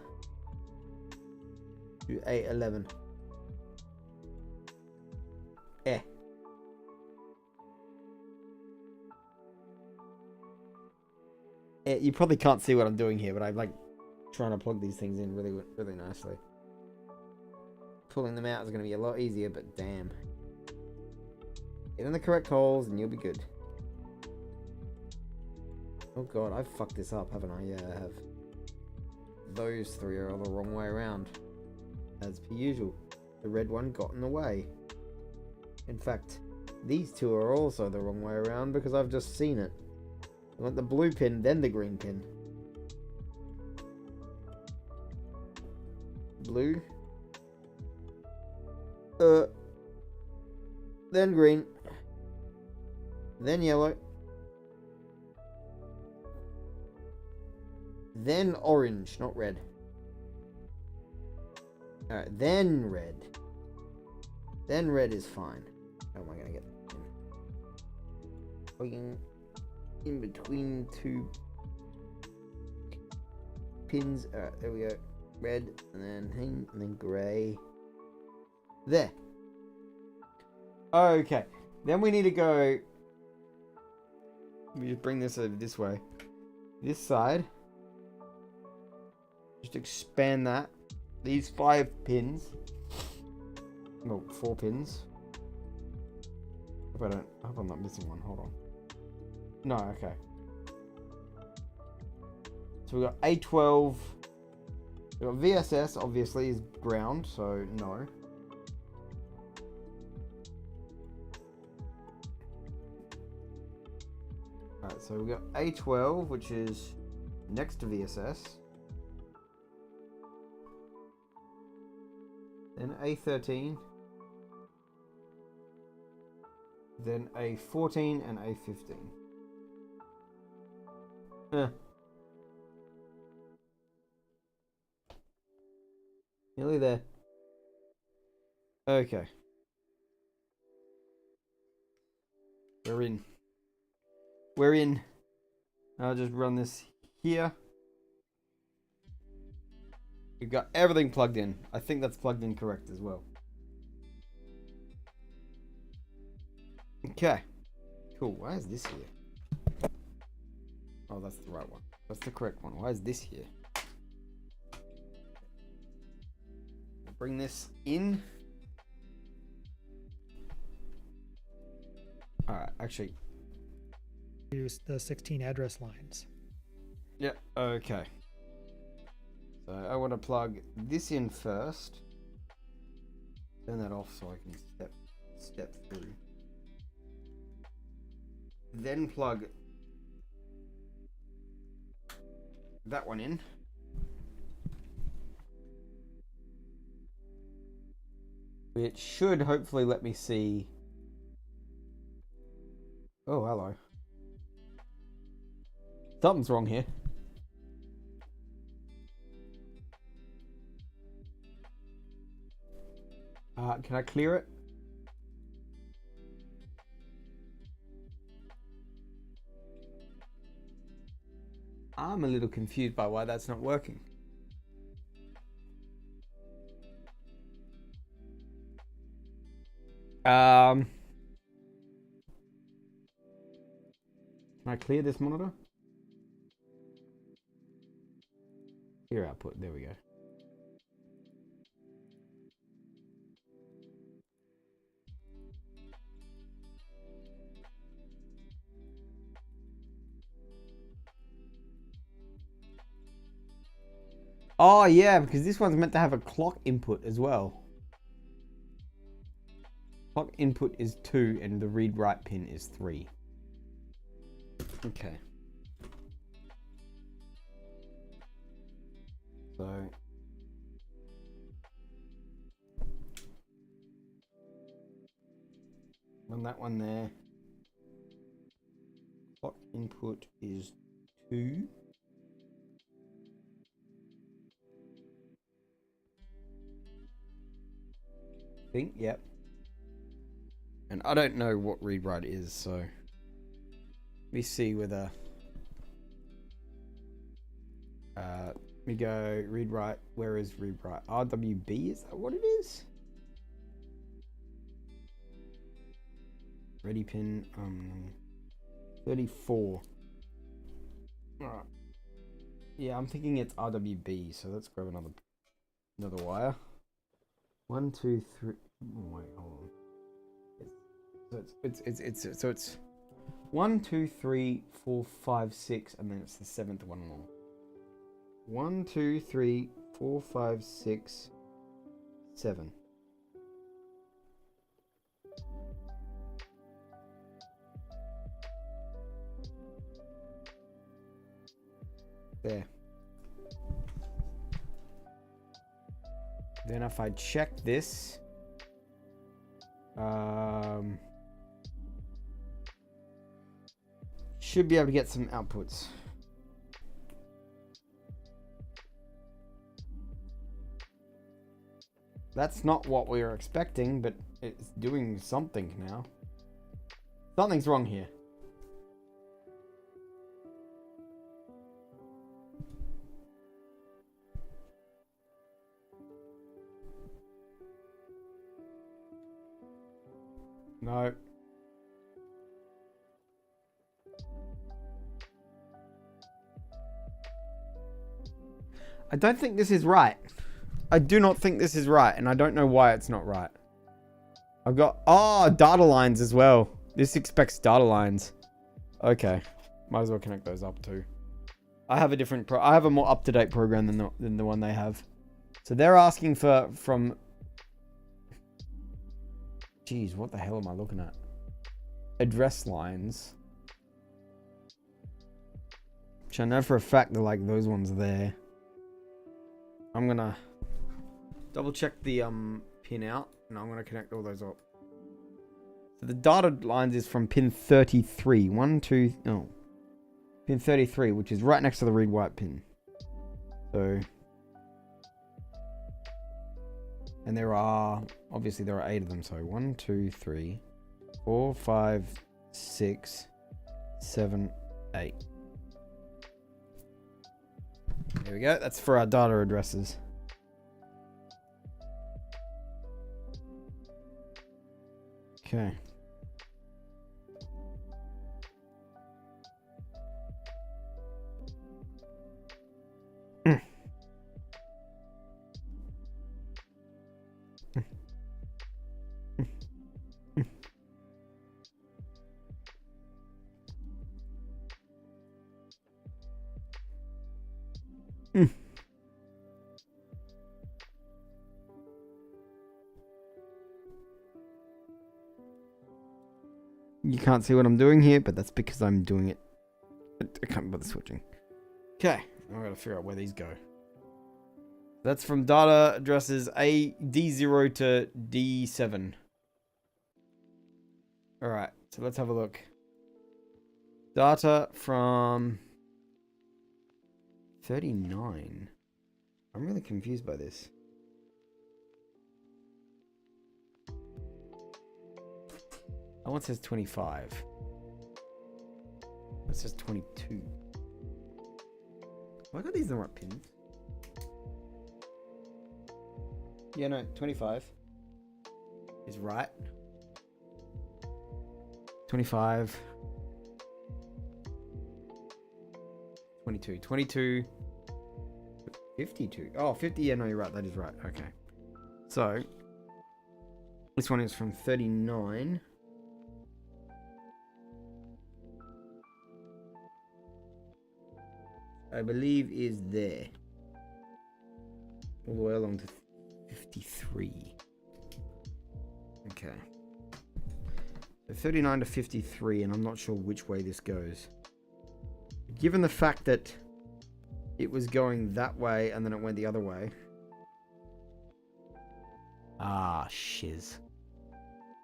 Speaker 3: to 811. You probably can't see what I'm doing here, but I'm like trying to plug these things in really, really nicely. Pulling them out is going to be a lot easier, but damn. Get in the correct holes and you'll be good. Oh god, I've fucked this up, haven't I? Yeah, I have. Those 3 are all the wrong way around. As per usual. The red one got in the way. In fact, these 2 are also the wrong way around because I've just seen it. I want the blue pin, then the green pin. Blue. Then green. Then yellow. Then orange, not red. Alright, then red. Then red is fine. How am I going to get that in between 2 pins? Alright, there we go. Red, and then grey. There. Okay. Then we need to go... Let me just bring this over this way. This side. Just expand that. These 5 pins. No, 4 pins. I hope I'm not missing one. Hold on. No, okay. So we got A12. We got VSS, obviously, is ground, so no. Alright, so we got A12, which is next to VSS. Then A13. Then A14 and A15. Nearly there. Okay. We're in. We're in. I'll just run this here. We've got everything plugged in. I think that's plugged in correct as well. Okay. Cool. Why is this here? Oh, that's the right one. That's the correct one. Why is this here? Bring this in. Alright, actually.
Speaker 2: Use the 16 address lines.
Speaker 3: Yeah, okay. So I want to plug this in first. Turn that off so I can step through. Then plug that one in. It should hopefully let me see. Oh, hello. Something's wrong here. Can I clear it? I'm a little confused by why that's not working. Can I clear this monitor? Clear output, there we go. Oh yeah, because this one's meant to have a clock input as well. Clock input is 2 and the read write pin is 3. Okay. So run that one there. Clock input is 2. Yep. And I don't know what read write is, so let me see whether we go read write. Where is read write? RWB, is that what it is? Ready pin 34. Alright. Yeah, I'm thinking it's RWB, so let's grab another wire. 1, 2, 3. Oh, wait, hold on. So it's 1, 2, 3, 4, 5, 6, and then it's the 7th one along. 1, 2, 3, 4, 5, 6, 7. There. Then if I check this, should be able to get some outputs. That's not what we were expecting, but it's doing something now. Something's wrong here. No. I don't think this is right. I do not think this is right, and I don't know why it's not right. I've got... Oh, data lines as well. This expects data lines. Okay. Might as well connect those up too. I have a different... I have a more up-to-date program than the one they have. So they're asking from... Jeez, what the hell am I looking at? Address lines. Which I know for a fact they're like those ones there. I'm gonna double check the pin out, and I'm gonna connect all those up. So the data lines is from pin 33. Pin 33, which is right next to the read write pin. So, and there are 8 of them. So 1, 2, 3, 4, 5, 6, 7, 8. There we go. That's for our data addresses. Okay. You can't see what I'm doing here, but that's because I'm doing it. I can't bother switching. Okay, I've got to figure out where these go. That's from data addresses D0 to D7. Alright, so let's have a look. Data from 39. I'm really confused by this. That one says 25. That says 22. Have I got these in the right pins? Yeah, no, 25 is right. 25. 22. 22. 52. Oh, 50. Yeah, no, you're right. That is right. Okay. So, this one is from 39. I believe is there. All the way along to 53. Okay. 39 to 53, and I'm not sure which way this goes. Given the fact that it was going that way and then it went the other way. Ah, shiz.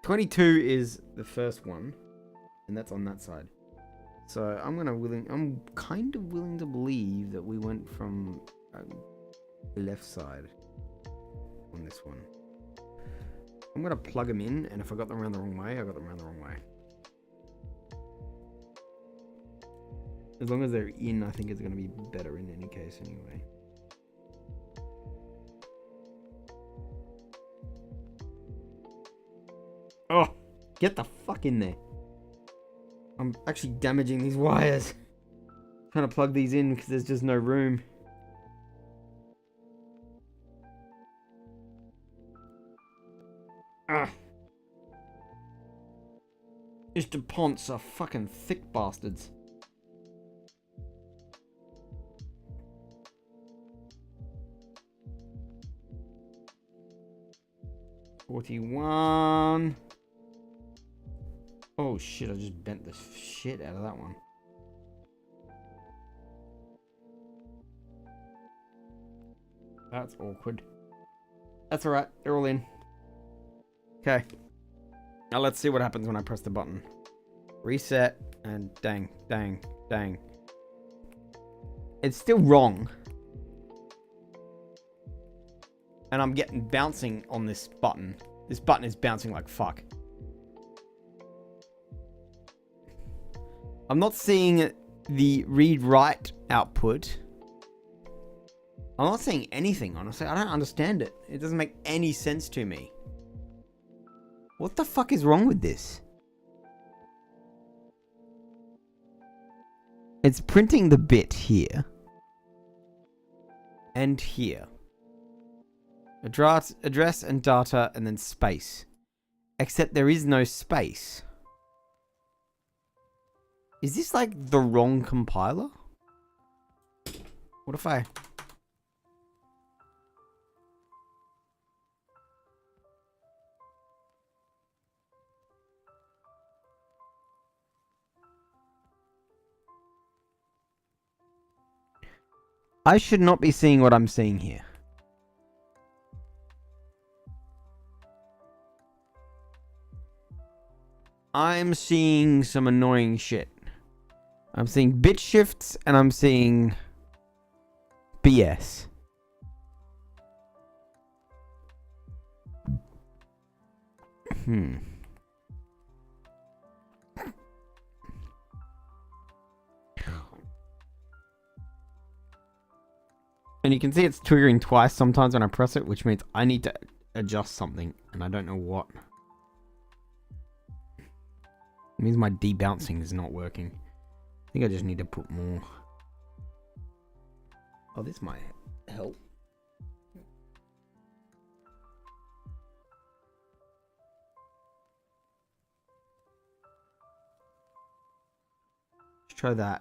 Speaker 3: 22 is the first one, and that's on that side. So I'm kind of willing to believe that we went from the left side on this one. I'm gonna plug them in, and if I got them around the wrong way, I got them around the wrong way. As long as they're in, I think it's gonna be better in any case anyway. Oh, get the fuck in there. I'm actually damaging these wires. Trying to plug these in because there's just no room. Ah. These DuPonts are fucking thick bastards. $41. Oh shit, I just bent the shit out of that one. That's awkward. That's alright, they're all in. Okay. Now let's see what happens when I press the button. Reset, and dang, dang, dang. It's still wrong. And I'm getting bouncing on this button. This button is bouncing like fuck. I'm not seeing the read-write output. I'm not seeing anything, honestly. I don't understand it. It doesn't make any sense to me. What the fuck is wrong with this? It's printing the bit here. And here. Address and data and then space. Except there is no space. Is this like the wrong compiler? What if I... I should not be seeing what I'm seeing here. I'm seeing some annoying shit. I'm seeing bit shifts and I'm seeing BS. And you can see it's triggering twice sometimes when I press it, which means I need to adjust something, and I don't know what. It means my debouncing is not working. I think I just need to put more. Oh, this might help. Let's try that.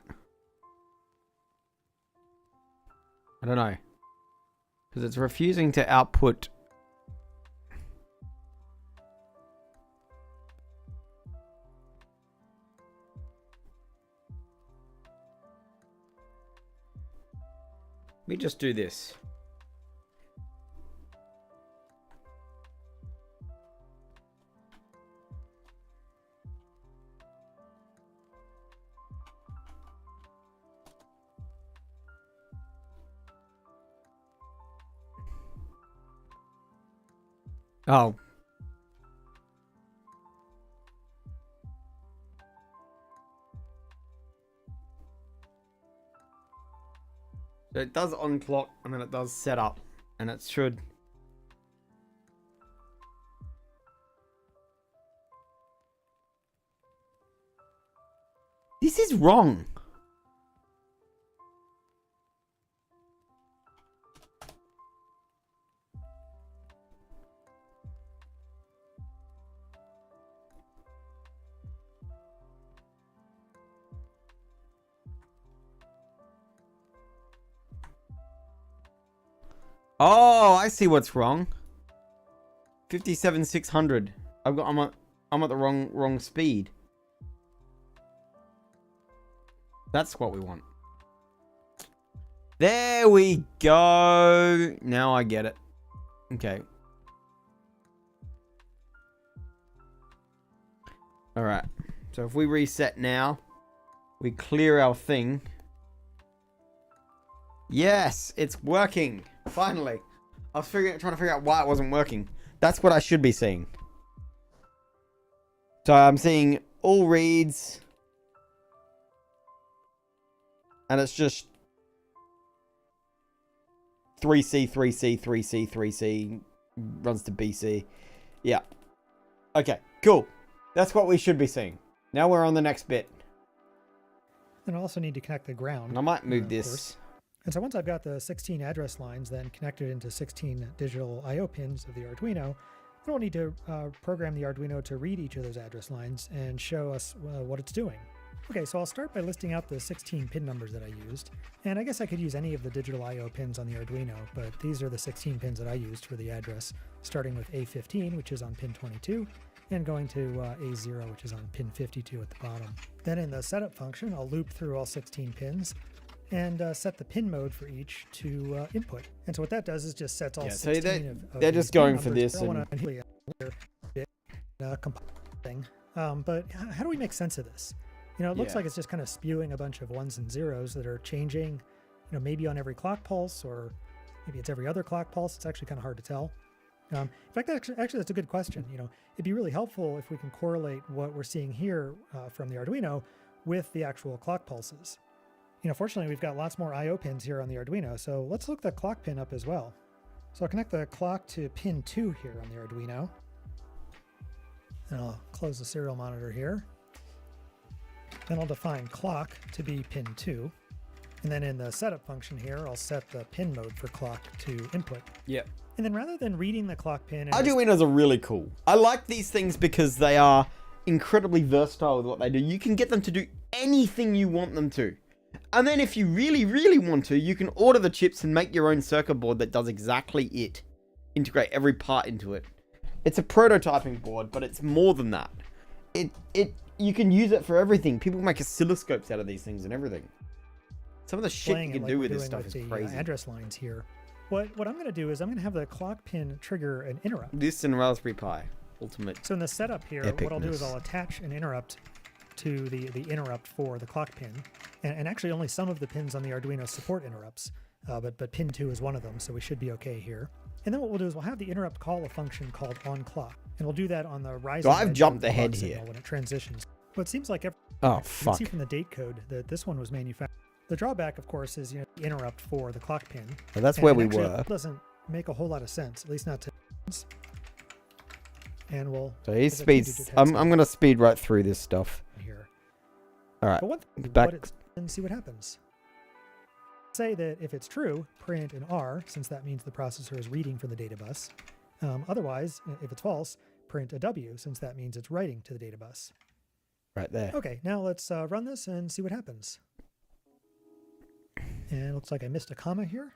Speaker 3: I don't know. Because it's refusing to output. Let me just do this. Oh. So it does on clock and then it does set up and it should. This is wrong. Oh, I see what's wrong. 57,600. I'm I'm at the wrong speed. That's what we want. There we go. Now I get it. Okay. All right. So if we reset now, we clear our thing. Yes, it's working. Finally. I was trying to figure out why it wasn't working. That's what I should be seeing. So I'm seeing all reads. And it's just 3C, 3C, 3C, 3C. Runs to BC. Yeah. Okay, cool. That's what we should be seeing. Now we're on the next bit.
Speaker 2: And I also need to connect the ground.
Speaker 3: And I might move
Speaker 2: of
Speaker 3: this.
Speaker 2: course. And so once I've got the 16 address lines then connected into 16 digital I/O pins of the Arduino, then we'll need to program the Arduino to read each of those address lines and show us what it's doing. Okay, so I'll start by listing out the 16 pin numbers that I used. And I guess I could use any of the digital I/O pins on the Arduino, but these are the 16 pins that I used for the address, starting with A15, which is on pin 22, and going to A0, which is on pin 52 at the bottom. Then in the setup function, I'll loop through all 16 pins and set the pin mode for each to input. And so what that does is just sets all 16 of
Speaker 3: they're
Speaker 2: these
Speaker 3: just going
Speaker 2: pin
Speaker 3: for
Speaker 2: numbers.
Speaker 3: this.
Speaker 2: I want to thing. But how do we make sense of this? You know, it looks like it's just kind of spewing a bunch of ones and zeros that are changing, you know, maybe on every clock pulse, or maybe it's every other clock pulse. It's actually kind of hard to tell. In fact, actually, that's a good question. You know, it'd be really helpful if we can correlate what we're seeing here from the Arduino with the actual clock pulses. You know, fortunately, we've got lots more I/O pins here on the Arduino, so let's look the clock pin up as well. So I'll connect the clock to pin 2 here on the Arduino. And I'll close the serial monitor here. Then I'll define clock to be pin 2. And then in the setup function here, I'll set the pin mode for clock to input.
Speaker 3: Yep.
Speaker 2: And then rather than reading the clock pin...
Speaker 3: Arduinos are really cool. I like these things because they are incredibly versatile with what they do. You can get them to do anything you want them to. And then if you really, really want to, you can order the chips and make your own circuit board that does exactly it. Integrate every part into it. It's a prototyping board, but it's more than that. You can use it for everything. People make oscilloscopes out of these things and everything. Some of the shit you can do with this stuff is crazy.
Speaker 2: Address lines here. What I'm going to do is I'm going to have the clock pin trigger an interrupt.
Speaker 3: This and Raspberry Pi Ultimate.
Speaker 2: So in the setup here, what I'll do is I'll attach an interrupt to the interrupt for the clock pin. And actually only some of the pins on the Arduino support interrupts, but pin 2 is one of them, so we should be okay here. And then what we'll do is we'll have the interrupt call a function called onClock. And we'll do that on the rising.
Speaker 3: So I've jumped ahead here.
Speaker 2: When it transitions. But it seems like you
Speaker 3: fuck.
Speaker 2: can see from the date code that this one was manufactured. The drawback, of course, is the interrupt for the clock pin.
Speaker 3: Well, that's where we were.
Speaker 2: It doesn't make a whole lot of sense, at least not to. And we'll.
Speaker 3: So he speeds. I'm going to speed right through this stuff.
Speaker 2: Here.
Speaker 3: All right.
Speaker 2: Back. And see what happens. Say that if it's true, print an R, since that means the processor is reading from the data bus. Otherwise, if it's false, print a W, since that means it's writing to the data bus.
Speaker 3: Right there.
Speaker 2: Okay, now let's run this and see what happens. And it looks like I missed a comma here.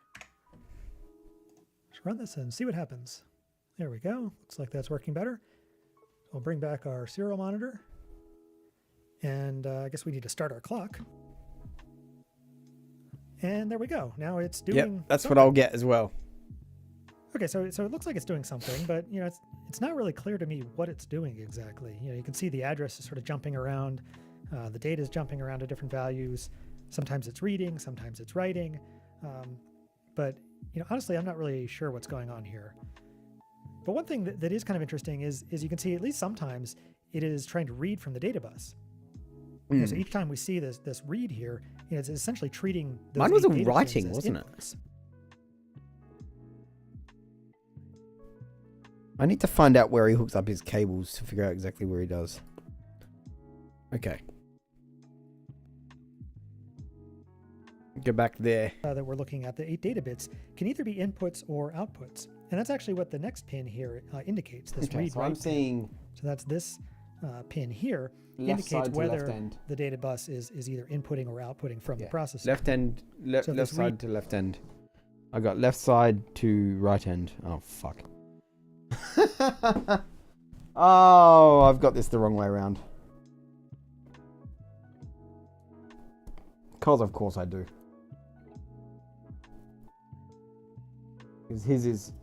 Speaker 2: Let's run this and see what happens. There we go. Looks like that's working better. We'll bring back our serial monitor. And I guess we need to start our clock. And there we go. Now it's doing.
Speaker 3: Yep, that's
Speaker 2: something.
Speaker 3: what I'll get as well.
Speaker 2: Okay, so it looks like it's doing something, but you know, it's not really clear to me what it's doing exactly. You know, you can see the address is sort of jumping around, the data is jumping around to different values. Sometimes it's reading, sometimes it's writing, but you know, honestly, I'm not really sure what's going on here. But one thing that is kind of interesting is you can see at least sometimes it is trying to read from the data bus. You know, so each time we see this read here, you know, it's essentially treating those
Speaker 3: Mine was a
Speaker 2: data
Speaker 3: writing,
Speaker 2: pins as
Speaker 3: wasn't
Speaker 2: inputs.
Speaker 3: it? I need to find out where he hooks up his cables to figure out exactly where he does. Okay. Go back there.
Speaker 2: That we're looking at, the 8 data bits, can either be inputs or outputs. And that's actually what the next pin here indicates, this read
Speaker 3: so
Speaker 2: write
Speaker 3: I'm seeing...
Speaker 2: So that's this pin here,
Speaker 3: left
Speaker 2: indicates
Speaker 3: side to
Speaker 2: whether
Speaker 3: left end.
Speaker 2: the data bus is either inputting or outputting from the processor.
Speaker 3: Left end,
Speaker 2: So
Speaker 3: left side to left end. I got left side to right end. Oh, fuck. Oh, I've got this the wrong way around. Because of course I do. Because his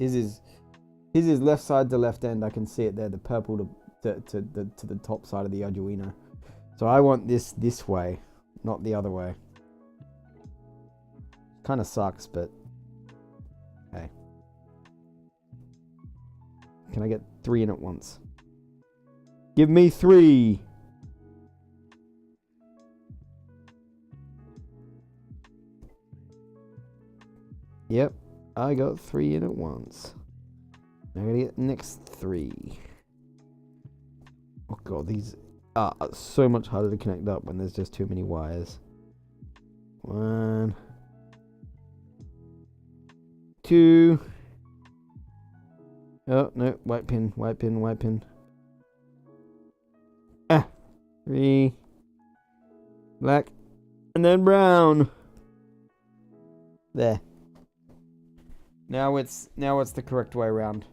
Speaker 3: is left side to left end. I can see it there. The purple to the top side of the Arduino. So I want this way, not the other way. Kind of sucks, but hey. Can I get 3 in at once? Give me 3. Yep, I got 3 in at once. Now I gotta get the next 3. Oh god, these are so much harder to connect up when there's just too many wires. 1, 2. Oh no, white pin, white pin, white pin. 3. Black. And then brown. There. Now it's the correct way around.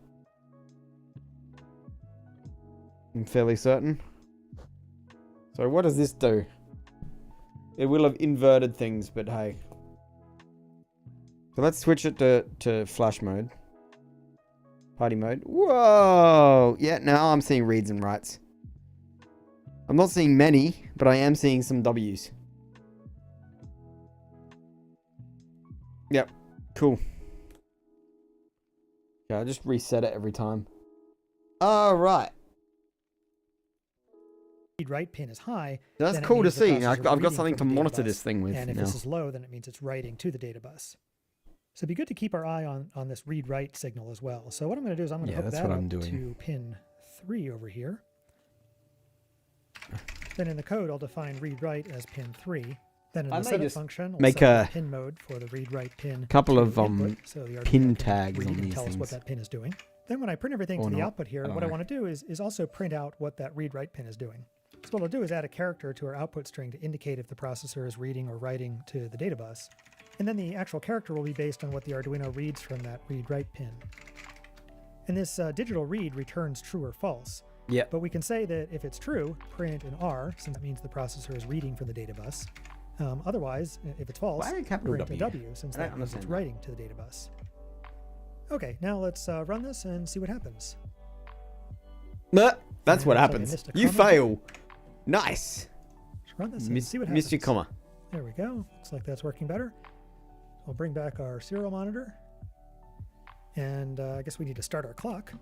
Speaker 3: I'm fairly certain. So what does this do? It will have inverted things, but hey. So let's switch it to flash mode. Party mode. Whoa! Yeah, now I'm seeing reads and writes. I'm not seeing many, but I am seeing some W's. Yep. Cool. Yeah, I just reset it every time. Alright.
Speaker 2: Read-write pin is high.
Speaker 3: That's
Speaker 2: then it
Speaker 3: cool to
Speaker 2: means the
Speaker 3: see.
Speaker 2: processor
Speaker 3: I've got
Speaker 2: reading
Speaker 3: something to
Speaker 2: from the data
Speaker 3: monitor
Speaker 2: bus.
Speaker 3: this thing with
Speaker 2: And if
Speaker 3: now.
Speaker 2: this is low, then it means it's writing to the data bus. So it'd be good to keep our eye on this read-write signal as well. So what I'm going to do is I'm going to hook that up to pin 3 over here. Then in the code, I'll define read-write as pin 3. Then in the setup function, I'll
Speaker 3: make
Speaker 2: set the pin mode for the read-write pin.
Speaker 3: Couple of
Speaker 2: input, so the
Speaker 3: pin
Speaker 2: Arduino
Speaker 3: tags
Speaker 2: can read
Speaker 3: on
Speaker 2: and
Speaker 3: these
Speaker 2: tell us what
Speaker 3: things.
Speaker 2: that pin is doing. Then when I print everything
Speaker 3: Or
Speaker 2: to the
Speaker 3: not.
Speaker 2: output here,
Speaker 3: I don't
Speaker 2: what I
Speaker 3: know.
Speaker 2: want to do is also print out what that read-write pin is doing. So what I'll do is add a character to our output string to indicate if the processor is reading or writing to the data bus. And then the actual character will be based on what the Arduino reads from that read-write pin. And this digital read returns true or false.
Speaker 3: Yeah.
Speaker 2: But we can say that if it's true, print an R, since that means the processor is reading from the data bus. Otherwise, if it's false,
Speaker 3: Why a capital
Speaker 2: print a
Speaker 3: W?
Speaker 2: W, since
Speaker 3: I don't
Speaker 2: that means it's
Speaker 3: understand that.
Speaker 2: writing to the data bus. Okay, now let's run this and see what happens.
Speaker 3: That's what
Speaker 2: Looks like I
Speaker 3: happens.
Speaker 2: missed a
Speaker 3: You
Speaker 2: comma.
Speaker 3: fail. Nice.
Speaker 2: Let's run this and see what happens.
Speaker 3: Missed your comma.
Speaker 2: There we go. Looks like that's working better. I'll bring back our serial monitor. And I guess we need to start our clock.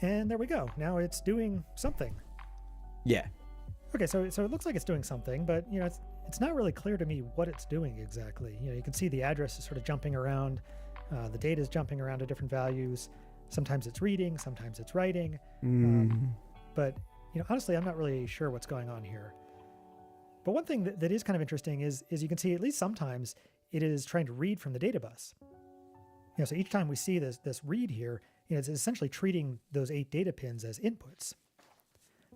Speaker 2: And there we go. Now it's doing something.
Speaker 3: Yeah.
Speaker 2: Okay, so it looks like it's doing something, but you know, it's not really clear to me what it's doing exactly. You know, you can see the address is sort of jumping around. The data is jumping around to different values. Sometimes it's reading, sometimes it's writing. But you know, honestly, I'm not really sure what's going on here. But one thing that is kind of interesting is you can see at least sometimes it is trying to read from the data bus. You know, so each time we see this read here, you know, it's essentially treating those 8 data pins as inputs,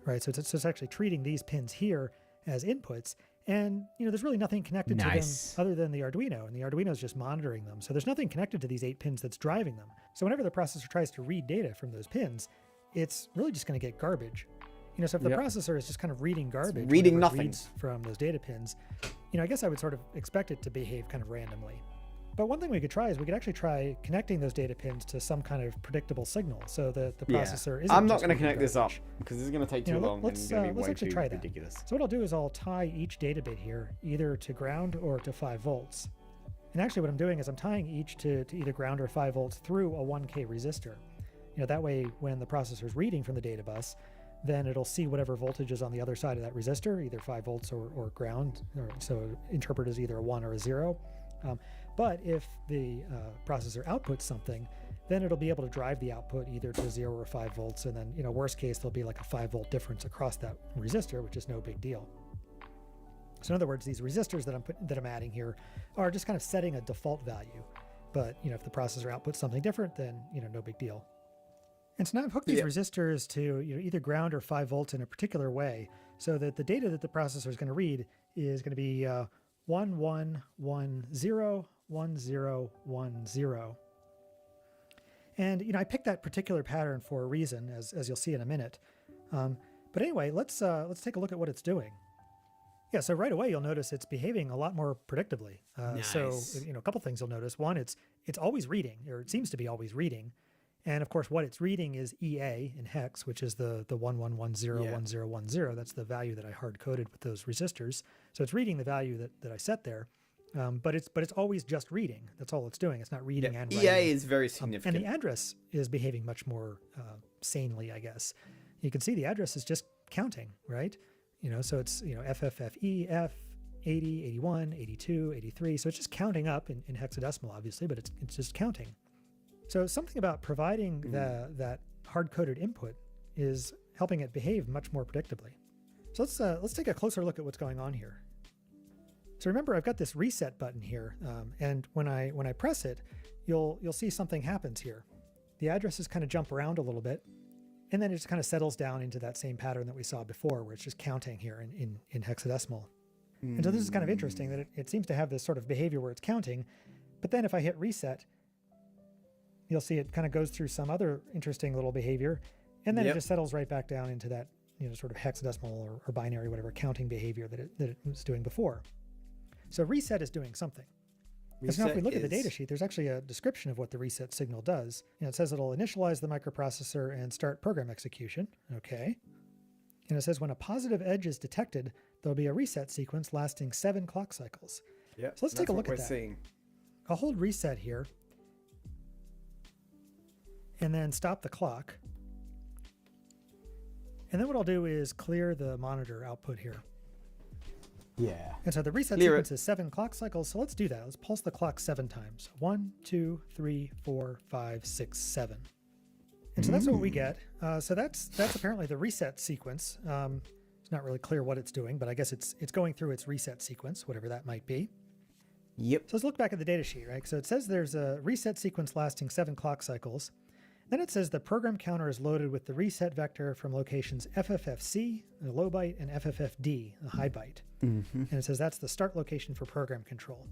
Speaker 2: right? So it's actually treating these pins here as inputs, and you know, there's really nothing connected to them other than the Arduino, and the Arduino is just monitoring them. So there's nothing connected to these 8 pins that's driving them. So whenever the processor tries to read data from those pins, it's really just going to get garbage. You know, so if the processor is just kind of reading garbage,
Speaker 3: reading
Speaker 2: whenever it
Speaker 3: nothing
Speaker 2: reads from those data pins, you know, I guess I would sort of expect it to behave kind of randomly. But one thing we could try is we could actually try connecting those data pins to some kind of predictable signal, so that the processor isn't.
Speaker 3: I'm not
Speaker 2: just
Speaker 3: going to
Speaker 2: reading
Speaker 3: connect this up
Speaker 2: garbage.
Speaker 3: because this is going to take too
Speaker 2: You know,
Speaker 3: long and
Speaker 2: let's
Speaker 3: it's going to be way
Speaker 2: actually
Speaker 3: too
Speaker 2: try that.
Speaker 3: ridiculous.
Speaker 2: So what I'll do is I'll tie each data bit here either to ground or to 5 volts. And actually what I'm doing is I'm tying each to either ground or 5 volts through a 1K resistor. You know, that way when the processor is reading from the data bus, then it'll see whatever voltage is on the other side of that resistor, either 5 volts or ground, or so interpret as either a 1 or a 0. But if the processor outputs something, then it'll be able to drive the output either to 0 or 5 volts, and then, you know, worst case, there'll be like a 5 volt difference across that resistor, which is no big deal. So in other words, these resistors that I'm adding here are just kind of setting a default value. But, you know, if the processor outputs something different, then, you know, no big deal. And so now I've hooked these resistors to, you know, either ground or 5 volts in a particular way, so that the data that the processor is going to read is going to be 11101010. And, I picked that particular pattern for a reason, as you'll see in a minute. But anyway, let's take a look at what it's doing. Yeah, so right away you'll notice it's behaving a lot more predictably.
Speaker 1: Nice.
Speaker 2: So, a couple things you'll notice. One, it's always reading, or it seems to be always reading. And of course, what it's reading is EA in hex, which is the 11101010. That's the value that I hard coded with those resistors. So it's reading the value that I set there. But it's always just reading. That's all it's doing. It's not reading and writing.
Speaker 1: EA is very significant.
Speaker 2: And the address is behaving much more sanely, I guess. You can see the address is just counting, right? So it's, FFFE, F, 80, 81, 82, 83. So it's just counting up in hexadecimal, obviously, but it's just counting. So something about providing that hard-coded input is helping it behave much more predictably. So let's take a closer look at what's going on here. So remember, I've got this reset button here, and when I press it, you'll see something happens here. The addresses kind of jump around a little bit, and then it just kind of settles down into that same pattern that we saw before, where it's just counting here in hexadecimal. And so this is kind of interesting that it seems to have this sort of behavior where it's counting, but then if I hit reset, you'll see it kind of goes through some other interesting little behavior, and then it just settles right back down into that sort of hexadecimal or binary, whatever counting behavior that it was doing before. So reset is doing something. Because now if we look at the datasheet, there's actually a description of what the reset signal does. It says it'll initialize the microprocessor and start program execution. Okay. And it says when a positive edge is detected, there'll be a reset sequence lasting 7 clock cycles.
Speaker 1: Yeah.
Speaker 2: So let's take a look at that. I'll hold reset here and then stop the clock. And then what I'll do is clear the monitor output here.
Speaker 3: Yeah.
Speaker 2: And so the reset sequence is 7 clock cycles. So let's do that. Let's pulse the clock 7 times. 1, 2, 3, 4, 5, 6, 7. And so that's what we get. So that's apparently the reset sequence. It's not really clear what it's doing, but I guess it's going through its reset sequence, whatever that might be.
Speaker 3: Yep.
Speaker 2: So let's look back at the data sheet, right? So it says there's a reset sequence lasting 7 clock cycles. Then it says the program counter is loaded with the reset vector from locations FFFC, a low byte, and FFFD, a high byte. And it says that's the start location for program control.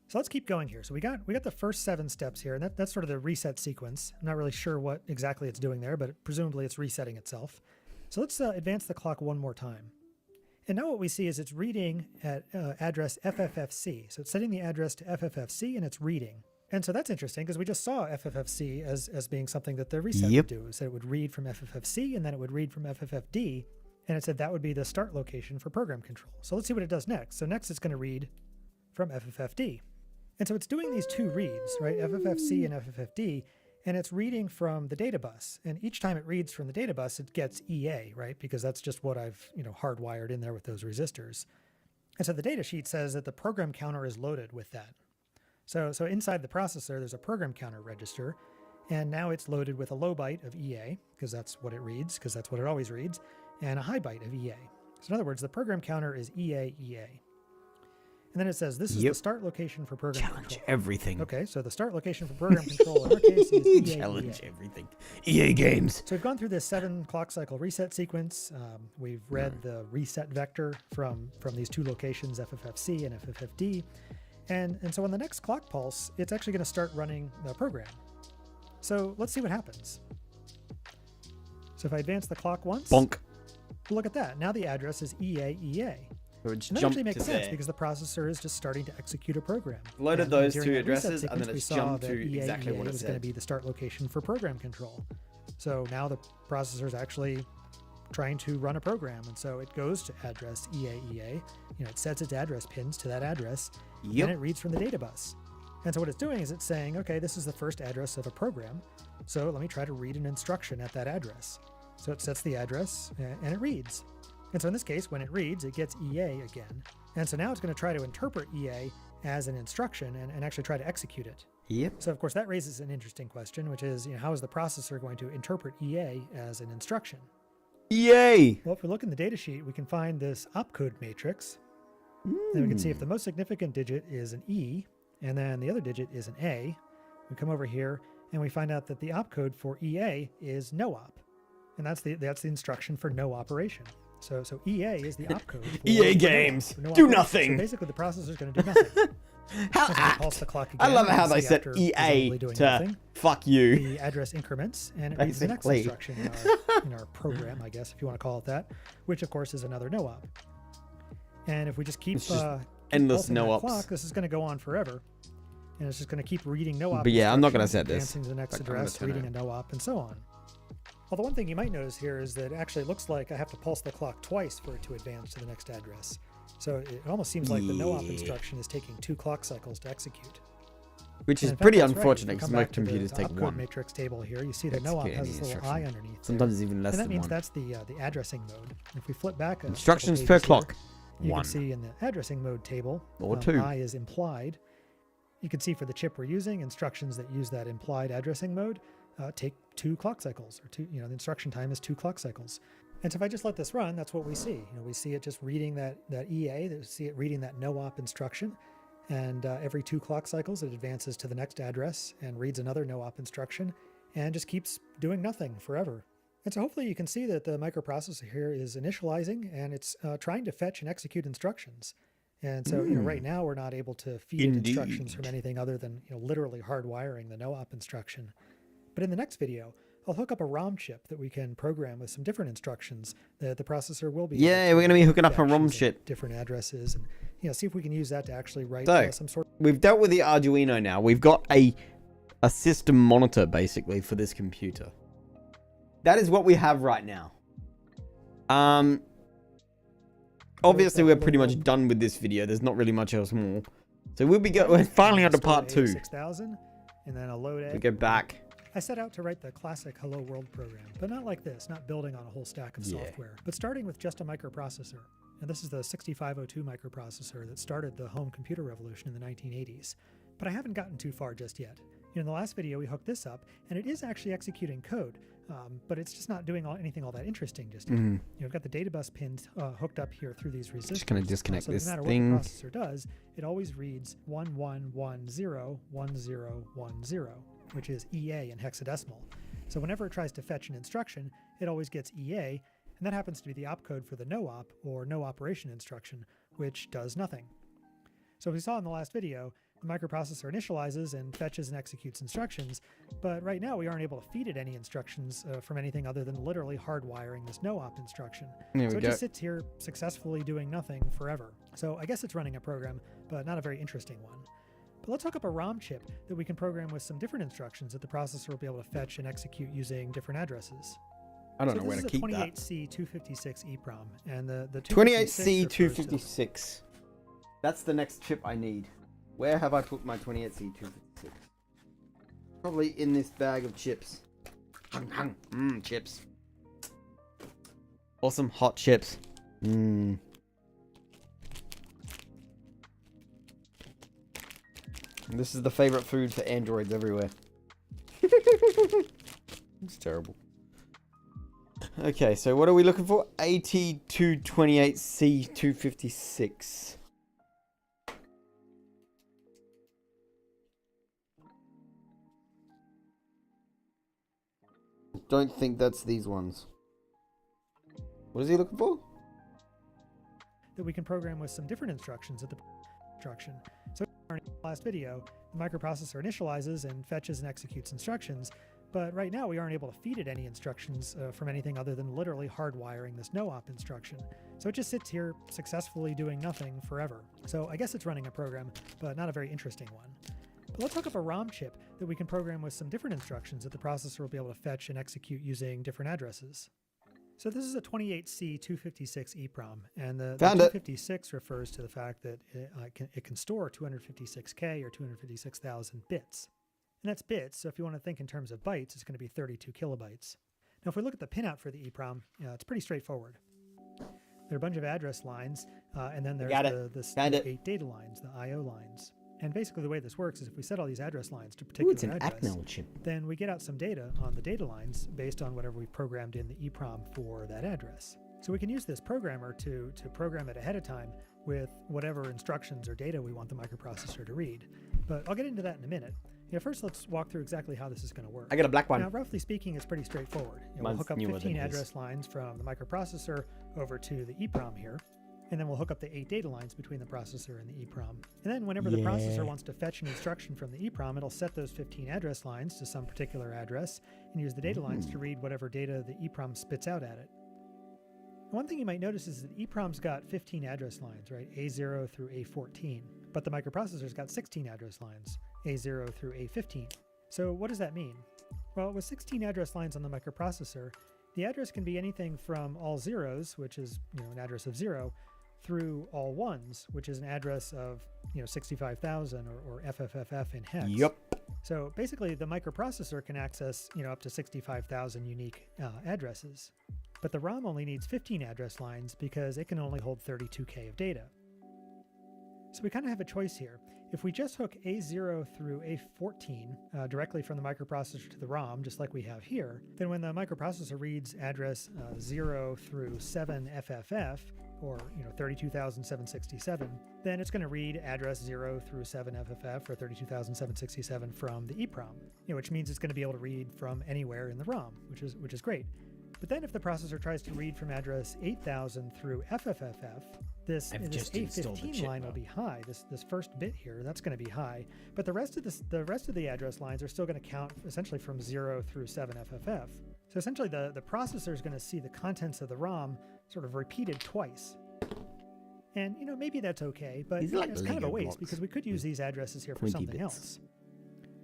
Speaker 2: So let's keep going here. So we got the first 7 steps here, and that's sort of the reset sequence. I'm not really sure what exactly it's doing there, but presumably it's resetting itself. So let's advance the clock one more time. And now what we see is it's reading at address FFFC. So it's setting the address to FFFC, and it's reading. And so that's interesting because we just saw FFFC as being something that the reset would do. It said it would read from FFFC, and then it would read from FFFD, and it said that would be the start location for program control. So let's see what it does next. So next it's going to read from FFFD. And so it's doing these 2 reads, right? FFFC and FFFD, and it's reading from the data bus. And each time it reads from the data bus, it gets EA, right? Because that's just what I've, hardwired in there with those resistors. And so the data sheet says that the program counter is loaded with that. So inside the processor, there's a program counter register, and now it's loaded with a low byte of EA, because that's what it reads, because that's what it always reads, and a high byte of EA. So in other words, the program counter is EA. And then it says this is the start location for program control.
Speaker 3: Challenge everything.
Speaker 2: Okay, so the start location for program control in our case is EA.
Speaker 3: Challenge everything. EA games.
Speaker 2: So we've gone through this 7 clock cycle reset sequence. We've read the reset vector from these 2 locations, FFFC and FFFD. And so on the next clock pulse, it's actually going to start running the program. So let's see what happens. So if I advance the clock once,
Speaker 3: bonk.
Speaker 2: Look at that. Now the address is EA.
Speaker 3: So it's
Speaker 2: And that
Speaker 3: jumped
Speaker 2: actually makes
Speaker 3: to
Speaker 2: sense
Speaker 3: there.
Speaker 2: because the processor is just starting to execute a program.
Speaker 1: Loaded
Speaker 2: And
Speaker 1: those
Speaker 2: during
Speaker 1: 2
Speaker 2: that reset
Speaker 1: addresses, and
Speaker 2: sequence,
Speaker 1: then
Speaker 2: we
Speaker 1: it's
Speaker 2: saw
Speaker 1: jumped
Speaker 2: that
Speaker 1: to
Speaker 2: EA
Speaker 1: exactly what it
Speaker 2: was going to
Speaker 1: said.
Speaker 2: be the start location for program control. So now the processor is actually trying to run a program, and so it goes to address EA. It sets its address pins to that address, and it reads from the data bus. And so what it's doing is it's saying, okay, this is the first address of a program, so let me try to read an instruction at that address. So it sets the address, and it reads. And so in this case, when it reads, it gets EA again. And so now it's going to try to interpret EA as an instruction and actually try to execute it.
Speaker 3: Yep.
Speaker 2: So of course that raises an interesting question, which is, how is the processor going to interpret EA as an instruction?
Speaker 3: Yay!
Speaker 2: Well, if we look in the datasheet, we can find this opcode matrix. And we can see if the most significant digit is an E, and then the other digit is an A. We come over here and we find out that the opcode for EA is no op. And that's the instruction for no operation. So EA is the opcode for
Speaker 3: EA
Speaker 2: for
Speaker 3: games.
Speaker 2: for no
Speaker 3: Do
Speaker 2: operation.
Speaker 3: nothing.
Speaker 2: So basically the processor is going to do nothing.
Speaker 3: How
Speaker 2: If I pulse the clock again,
Speaker 3: I love how
Speaker 2: you
Speaker 3: they
Speaker 2: see
Speaker 3: set
Speaker 2: after
Speaker 3: EA
Speaker 2: presumably doing
Speaker 3: to
Speaker 2: nothing,
Speaker 3: fuck you.
Speaker 2: the address increments, and it reads the next
Speaker 3: Basically.
Speaker 2: instruction in our program, I guess, if you want to call it that, which of course is another no-op. And if we just keep,
Speaker 3: It's just
Speaker 2: keep
Speaker 3: endless
Speaker 2: pulsing that
Speaker 3: no-ops.
Speaker 2: clock, this is going to go on forever. And it's just going to keep reading no-op
Speaker 3: But yeah, I'm not gonna
Speaker 2: instructions,
Speaker 3: set this.
Speaker 2: advancing to the next
Speaker 3: Like, I'm gonna
Speaker 2: address,
Speaker 3: turn
Speaker 2: reading
Speaker 3: it.
Speaker 2: a no-op, and so on. Although one thing you might notice here is that it actually looks like I have to pulse the clock twice for it to advance to the next address. So it almost seems like the no-op
Speaker 3: Yeah.
Speaker 2: instruction is taking 2 clock cycles to execute.
Speaker 3: Which is
Speaker 2: And in fact,
Speaker 3: pretty
Speaker 2: that's right. If
Speaker 3: unfortunate
Speaker 2: you
Speaker 3: because
Speaker 2: come
Speaker 3: most
Speaker 2: back to the
Speaker 3: computers take
Speaker 2: opcode
Speaker 3: one.
Speaker 2: matrix table here, you see the no-op
Speaker 3: Execute
Speaker 2: has
Speaker 3: any
Speaker 2: this little
Speaker 3: instruction.
Speaker 2: eye underneath. there.
Speaker 3: Sometimes even less
Speaker 2: And that
Speaker 3: than
Speaker 2: means
Speaker 3: one.
Speaker 2: that's the addressing mode. If we flip back a couple
Speaker 3: Instructions
Speaker 2: pages
Speaker 3: per
Speaker 2: here,
Speaker 3: clock.
Speaker 2: you
Speaker 3: One.
Speaker 2: can see in the addressing mode table,
Speaker 3: Or 2.
Speaker 2: I is implied. You can see for the chip we're using, instructions that use that implied addressing mode take 2 clock cycles, or the instruction time is 2 clock cycles. And so if I just let this run, that's what we see. We see it just reading that EA, we see it reading that no-op instruction, and every 2 clock cycles it advances to the next address and reads another no-op instruction, and just keeps doing nothing forever. And so hopefully you can see that the microprocessor here is initializing, and it's trying to fetch and execute instructions. And so, right now we're not able to feed it instructions from anything other than, literally hardwiring the no-op instruction. But in the next video, I'll hook up a ROM chip that we can program with some different instructions that the processor will be.
Speaker 3: Yeah,
Speaker 2: able
Speaker 3: we're
Speaker 2: to
Speaker 3: gonna be hooking up a
Speaker 2: fetch
Speaker 3: ROM
Speaker 2: using
Speaker 3: chip.
Speaker 2: different addresses, and see if we can use that to actually write
Speaker 3: So,
Speaker 2: some sort.
Speaker 3: We've dealt with the Arduino now. We've got a system monitor basically for this computer. That is what we have right now. Obviously we're pretty much done with this video. There's not really much else more. So we're finally on to part 2.
Speaker 2: 6000, and then a load
Speaker 3: We go back.
Speaker 2: I set out to write the classic Hello World program, but not like this, not building on a whole stack of software, but starting with just a microprocessor. And this is the 6502 microprocessor that started the home computer revolution in the 1980s. But I haven't gotten too far just yet. In the last video, we hooked this up, and it is actually executing code, but it's just not doing anything all that interesting just yet. We've got the data bus pins hooked up here through these resistors.
Speaker 3: Just gonna disconnect
Speaker 2: so
Speaker 3: this
Speaker 2: no matter
Speaker 3: thing.
Speaker 2: what the processor does, it always reads 11101010, which is EA in hexadecimal. So whenever it tries to fetch an instruction, it always gets EA, and that happens to be the opcode for the no-op or no operation instruction, which does nothing. So as we saw in the last video, the microprocessor initializes and fetches and executes instructions, but right now we aren't able to feed it any instructions from anything other than literally hardwiring this no-op instruction.
Speaker 3: There
Speaker 2: So
Speaker 3: we
Speaker 2: it
Speaker 3: go.
Speaker 2: just sits here successfully doing nothing forever. So I guess it's running a program, but not a very interesting one. But let's hook up a ROM chip that we can program with some different instructions that the processor will be able to fetch and execute using different addresses.
Speaker 3: I don't know where to keep
Speaker 2: this
Speaker 3: that.
Speaker 2: is a 28C256 EEPROM, and the
Speaker 3: 28C256. That's the next chip I need. Where have I put my 28C256? Probably in this bag of chips. Chips. Awesome hot chips. This is the favorite food for androids everywhere. It's terrible. Okay, so what are we looking for? AT228C256. Don't think that's these ones. What is he looking for?
Speaker 2: that we can program with some different instructions at the instruction. So in the last video, the microprocessor initializes and fetches and executes instructions, but right now we aren't able to feed it any instructions from anything other than literally hardwiring this no-op instruction. So it just sits here successfully doing nothing forever. So I guess it's running a program, but not a very interesting one. But let's hook up a ROM chip that we can program with some different instructions that the processor will be able to fetch and execute using different addresses. So this is a 28C256 EEPROM, and the 256 refers to the fact that it can store 256K or 256,000 bits. And that's bits, so if you want to think in terms of bytes, it's going to be 32 kilobytes. Now if we look at the pinout for the EEPROM, it's pretty straightforward. There are a bunch of address lines, and then there's the 8 data lines, the I/O lines. And basically the way this works is if we set all these address lines to a particular address, then we get out some data on the data lines based on whatever we've programmed in the EEPROM for that address. So we can use this programmer to program it ahead of time with whatever instructions or data we want the microprocessor to read. But I'll get into that in a minute. First let's walk through exactly how this is going to work.
Speaker 3: I got a black one.
Speaker 2: Now, roughly speaking, it's pretty straightforward. We'll hook up 15 address lines from the microprocessor over to the EEPROM here. And then we'll hook up the 8 data lines between the processor and the EEPROM. And then whenever the processor wants to fetch an instruction from the EEPROM, it'll set those 15 address lines to some particular address and use the data lines to read whatever data the EEPROM spits out at it. One thing you might notice is that EEPROM's got 15 address lines, right? A0 through A14. But the microprocessor's got 16 address lines, A0 through A15. So what does that mean? Well, with 16 address lines on the microprocessor, the address can be anything from all zeros, which is an address of 0, through all ones, which is an address of 65,000 or FFFF in hex.
Speaker 3: Yep.
Speaker 2: So basically, the microprocessor can access up to 65,000 unique addresses, but the ROM only needs 15 address lines because it can only hold 32K of data. So we kind of have a choice here. If we just hook A0 through A14 directly from the microprocessor to the ROM, just like we have here, then when the microprocessor reads address 0 through 7FFF, or 32,767, then it's going to read address 0 through 7FFF or 32,767 from the EEPROM, which means it's going to be able to read from anywhere in the ROM, which is great. But then if the processor tries to read from address 8,000 through FFFF, this A15 line will be high. This first bit here, that's going to be high. But the rest of the address lines are still going to count essentially from 0 through 7FFF. So essentially the processor is going to see the contents of the ROM sort of repeated twice. And maybe that's okay, but it's kind of a waste because we could use these addresses here for something else.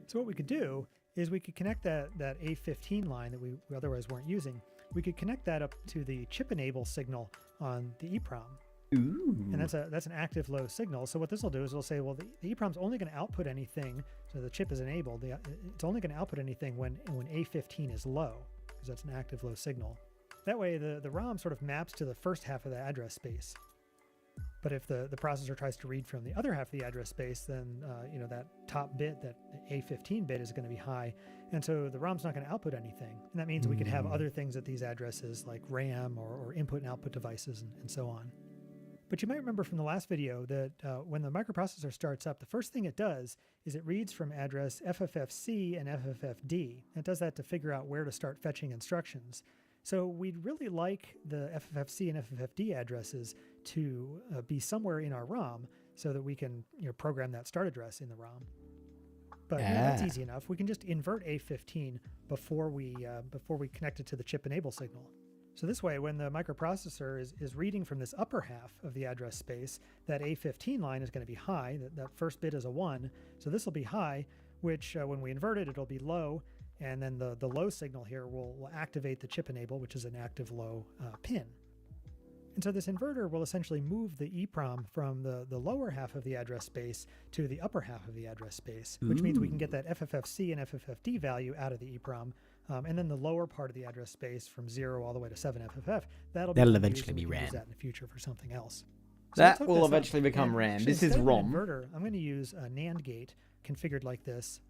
Speaker 2: So what we could do is we could connect that A15 line that we otherwise weren't using. We could connect that up to the chip enable signal on the EEPROM.
Speaker 3: Ooh.
Speaker 2: And that's an active low signal. So what this will do is it'll say, well, the EEPROM's only going to output anything, so the chip is enabled, it's only going to output anything when A15 is low, because that's an active low signal. That way the ROM sort of maps to the first half of the address space. But if the processor tries to read from the other half of the address space, then that top bit, that A15 bit, is going to be high, and so the ROM's not going to output anything. And that means we could have other things at these addresses like RAM or input and output devices and so on. But you might remember from the last video that when the microprocessor starts up, the first thing it does is it reads from address FFFC and FFFD. It does that to figure out where to start fetching instructions. So we'd really like the FFFC and FFFD addresses to be somewhere in our ROM so that we can program that start address in the ROM. But that's easy enough. We can just invert A15 before we connect it to the chip enable signal. So this way, when the microprocessor is reading from this upper half of the address space, that A15 line is going to be high. That first bit is a 1. So this will be high, which when we invert it, it'll be low. And then the low signal here will activate the chip enable, which is an active low pin. And so this inverter will essentially move the EEPROM from the lower half of the address space to the upper half of the address space, which means we can get that FFFC and FFFD value out of the EEPROM. And then the lower part of the address space from 0 all the way to 7FFF, that'll
Speaker 3: eventually be RAM.
Speaker 2: Use that in the future for something else. So
Speaker 3: that will eventually become RAM.
Speaker 2: Actually,
Speaker 3: this is ROM.
Speaker 2: Inverter, I'm going to use a NAND gate configured like this.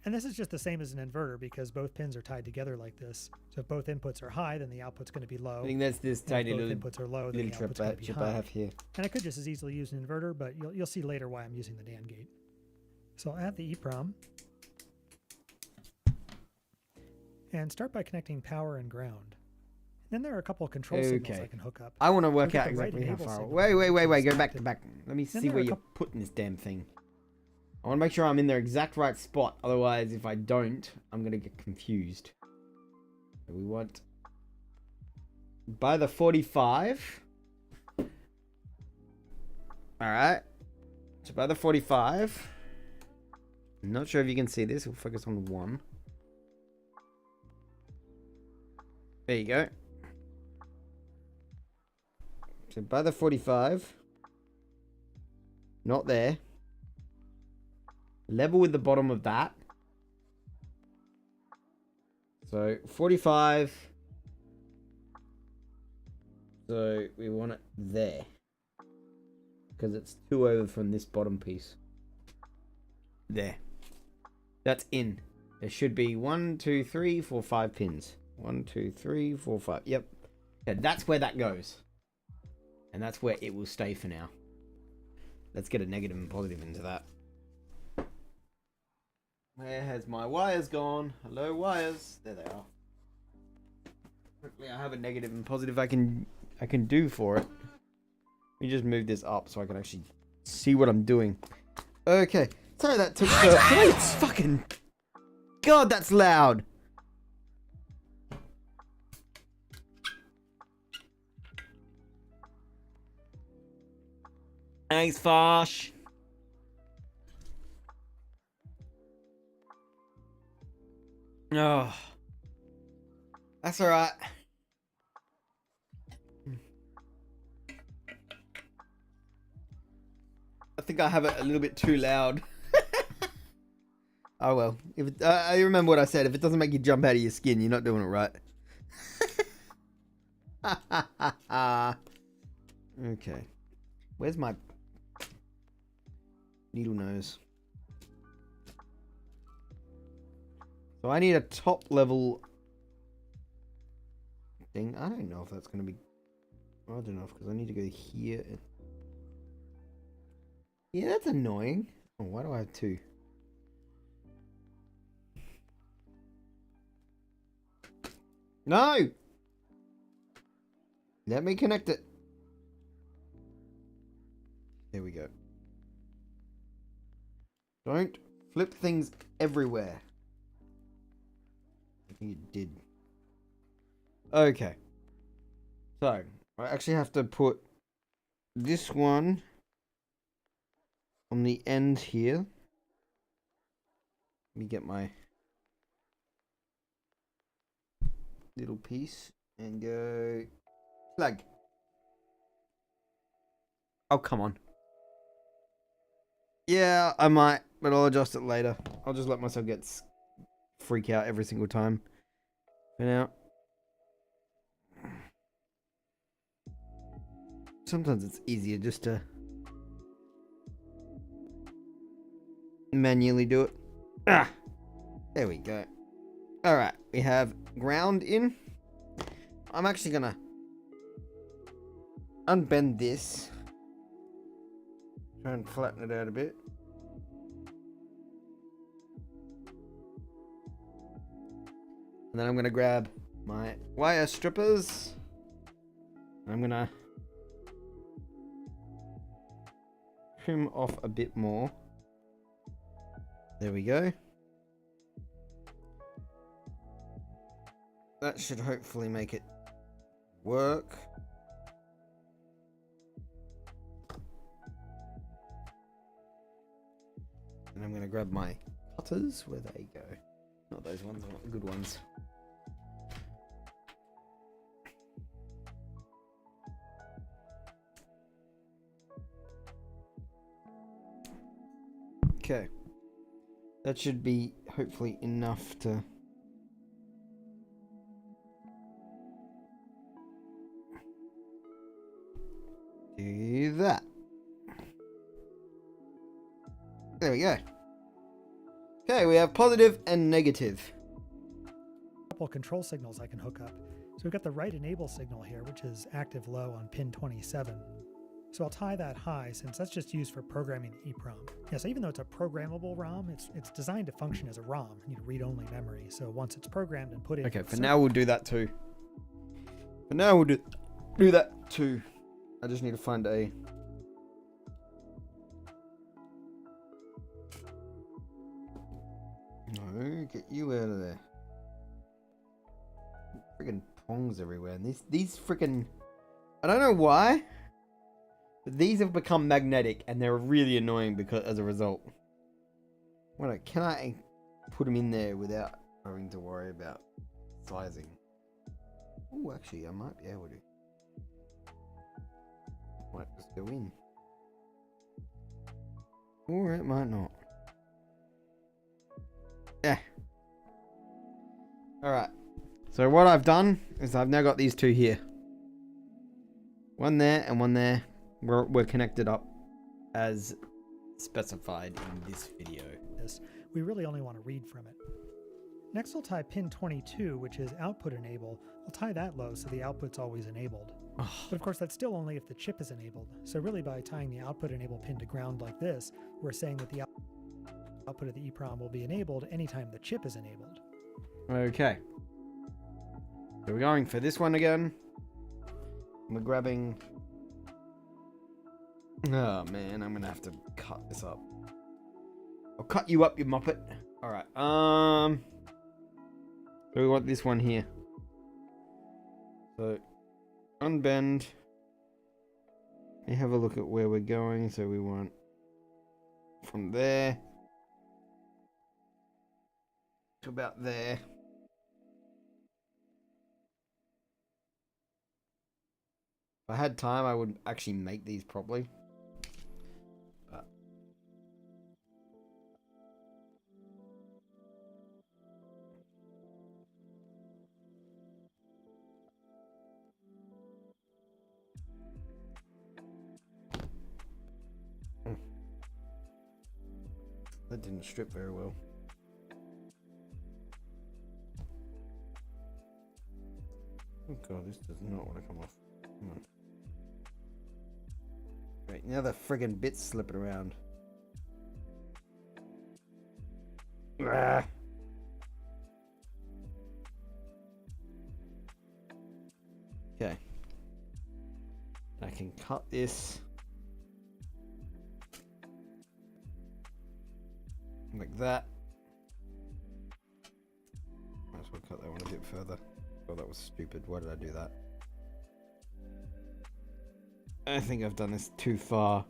Speaker 2: And this is just the same as an inverter because both pins are tied together like this. So if both inputs are high, then the output's going to be low.
Speaker 3: I think that's this tiny little
Speaker 2: inputs are low, then the output's going to be
Speaker 3: chip
Speaker 2: high.
Speaker 3: I have here.
Speaker 2: And I could just as easily use an inverter, but you'll see later why I'm using the NAND gate. So I'll add the EEPROM and start by connecting power and ground. Then there are a couple of control signals I can hook up.
Speaker 3: I want to work out exactly how far. Wait. Go back. Let me see where you're putting this damn thing. I want to make sure I'm in the exact right spot. Otherwise, if I don't, I'm going to get confused. So we want by the 45. Alright. So by the 45. I'm not sure if you can see this. We'll focus on 1. There you go. So by the 45. Not there. Level with the bottom of that. So 45. So we want it there. Because it's 2 over from this bottom piece. There. That's in. There should be 1, 2, 3, 4, 5 pins. 1, 2, 3, 4, 5. Yep. Yeah, that's where that goes. And that's where it will stay for now. Let's get a negative and positive into that. Where has my wires gone? Hello, wires. There they are. Hopefully I have a negative and positive I can do for it. me just move this up so I can actually see what I'm doing. Okay. Sorry that took so... It's fucking... God, that's loud. Thanks, Fosh. Oh. That's alright. I think I have it a little bit too loud. Oh well. If it, I remember what I said. If it doesn't make you jump out of your skin, you're not doing it right. Okay. Where's my needle nose? So I need a top level thing. I don't know if that's going to be large enough because I need to go here. Yeah, that's annoying. Oh, why do I have two? No! Let me connect it. There we go. Don't flip things everywhere. I think it did. Okay. So, I actually have to put this one on the end here. Let me get my little piece and go plug. Oh, come on. Yeah, I might, but I'll adjust it later. I'll just let myself freak out every single time. For now. Sometimes it's easier just to manually do it. Ah, there we go. All right, we have ground in. I'm actually gonna unbend this. Try and flatten it out a bit. And then I'm gonna grab my wire strippers. I'm gonna trim off a bit more. There we go. That should hopefully make it work. And I'm going to grab my cutters. Where they go? Not those ones, I want the good ones. Okay. That should be hopefully enough to do that. There we go. Okay, we have positive and negative.
Speaker 2: Couple control signals I can hook up. So we've got the right enable signal here, which is active low on pin 27. So I'll tie that high since that's just used for programming the EEPROM. Yeah, so even though it's a programmable ROM, it's designed to function as a ROM, read-only memory. So once it's programmed and put in...
Speaker 3: Okay, for now we'll do that too. For now we'll do that too. I just need to find a... No, get you out of there. Freaking pongs everywhere. And these freaking... I don't know why, but these have become magnetic and they're really annoying because as a result. Can I put them in there without having to worry about sizing? Oh, actually, I might be able to. Might just go in. Or it might not. Yeah. Alright. So what I've done is I've now got these two here. One there and one there. We're connected up as specified in this video.
Speaker 2: We really only want to read from it. Next we'll tie pin 22, which is output enable. We'll tie that low so the output's always enabled.
Speaker 3: Oh.
Speaker 2: But of course that's still only if the chip is enabled. So really by tying the output enable pin to ground like this, we're saying that the output of the EEPROM will be enabled anytime the chip is enabled.
Speaker 3: Okay. So we're going for this one again. We're grabbing Oh man, I'm gonna have to cut this up. I'll cut you up, you muppet. Alright, so we want this one here. So, unbend. Let me have a look at where we're going. So we want from there to about there. If I had time, I would actually make these properly. But that didn't strip very well. Oh god, this does not want to come off. Come on. Right, now the friggin' bit's slipping around. Ah. Okay. I can cut this like that. Might as well cut that one a bit further. Oh, that was stupid. Why did I do that? I think I've done this too far.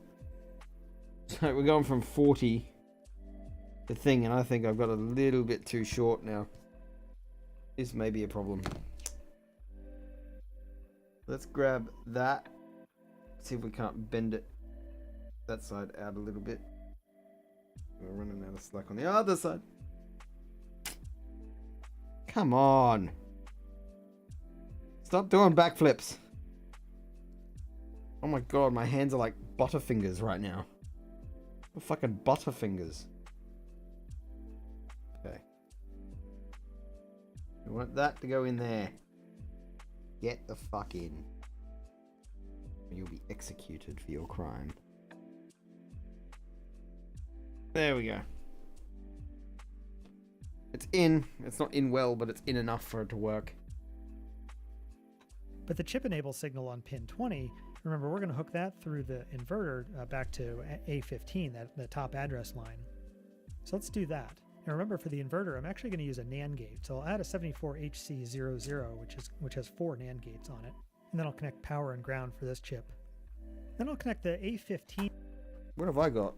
Speaker 3: So we're going from 40 to thing, and I think I've got a little bit too short now. This may be a problem. Let's grab that. See if we can't bend it that side out a little bit. We're running out of slack on the other side. Come on. Stop doing backflips. Oh my god, my hands are like butterfingers right now. Fucking butterfingers. Okay. We want that to go in there. Get the fuck in. Or you'll be executed for your crime. There we go. It's in. It's not in well, but it's in enough for it to work.
Speaker 2: But the chip enable signal on pin 20, remember, we're going to hook that through the inverter back to A15, the top address line. So let's do that. And remember, for the inverter, I'm actually going to use a NAND gate. So I'll add a 74HC00, which has 4 NAND gates on it. And then I'll connect power and ground for this chip. Then I'll connect the A15.
Speaker 3: What have I got?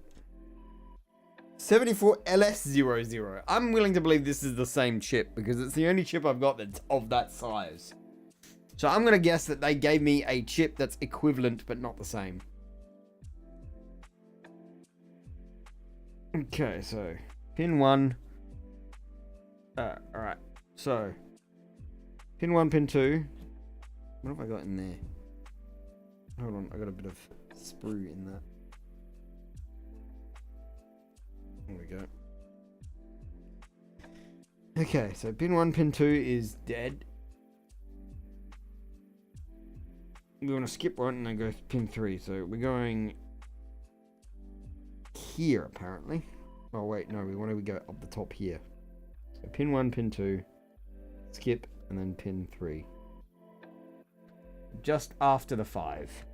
Speaker 3: 74LS00. I'm willing to believe this is the same chip because it's the only chip I've got that's of that size. So I'm going to guess that they gave me a chip that's equivalent but not the same. Okay, so pin 1. Alright, so pin 1, pin 2. What have I got in there? Hold on, I got a bit of sprue in that. There we go. Okay, so pin 1, pin 2 is dead. We want to skip one and then go to pin 3. So we're going here apparently. Oh wait, no, we want to go up the top here. So pin 1, pin 2, skip, and then pin 3. Just after the 5.